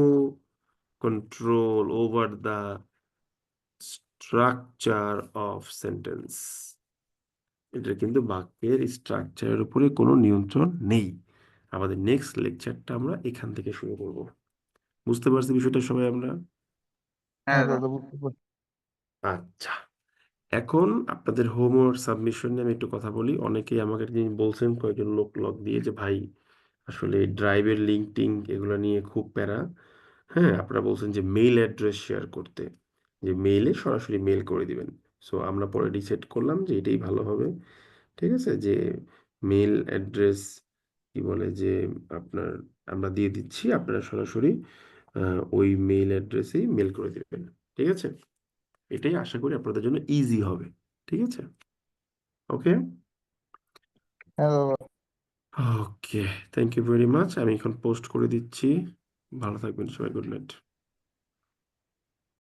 control over the structure of sentence. এটা কিন্তু বাক্যের স্ট্রাকচারের উপরে কোনো নিয়ন্ত্রণ নেই। আমাদের নেক্সট লেকচারটা আমরা এখান থেকে শুরু করব। বুঝতে পারছি বিষয়টা সবাই আমরা? হ্যাঁ হ্যাঁ দাদা, বুঝতে পারছি। আচ্ছা, এখন আপনাদের হোমওয়ার্ক সাবমিশন নিয়ে আমি একটু কথা বলি। অনেকেই আমাকে একটা জিনিস বলছেন, কয়েকজন লোক লগ দিয়ে, যে ভাই আসলে ড্রাইভের লিঙ্ক টিঙ্ক এগুলো নিয়ে খুব প্যারা। হ্যাঁ, আপনারা বলছেন যে মেইল অ্যাড্রেস শেয়ার করতে, যে মেইলে সরাসরি মেইল করে দিবেন। সো আমরা পরে ডিসাইড করলাম যে এটাই ভালো হবে। ঠিক আছে, যে মেইল অ্যাড্রেস কি বলে যে আপনার আমরা দিয়ে দিচ্ছি, আপনারা সরাসরি ওই মেইল অ্যাড্রেসেই মেইল করে দিবেন। ঠিক আছে, এটাই আশা করি আপনাদের জন্য ইজি হবে। ঠিক আছে, ওকে হ্যাঁ দাদা। ওকে, থ্যাংক ইউ ভেরি মাচ। আমি এখন পোস্ট করে দিচ্ছি। ভালো থাকবেন সবাই, গুড নাইট।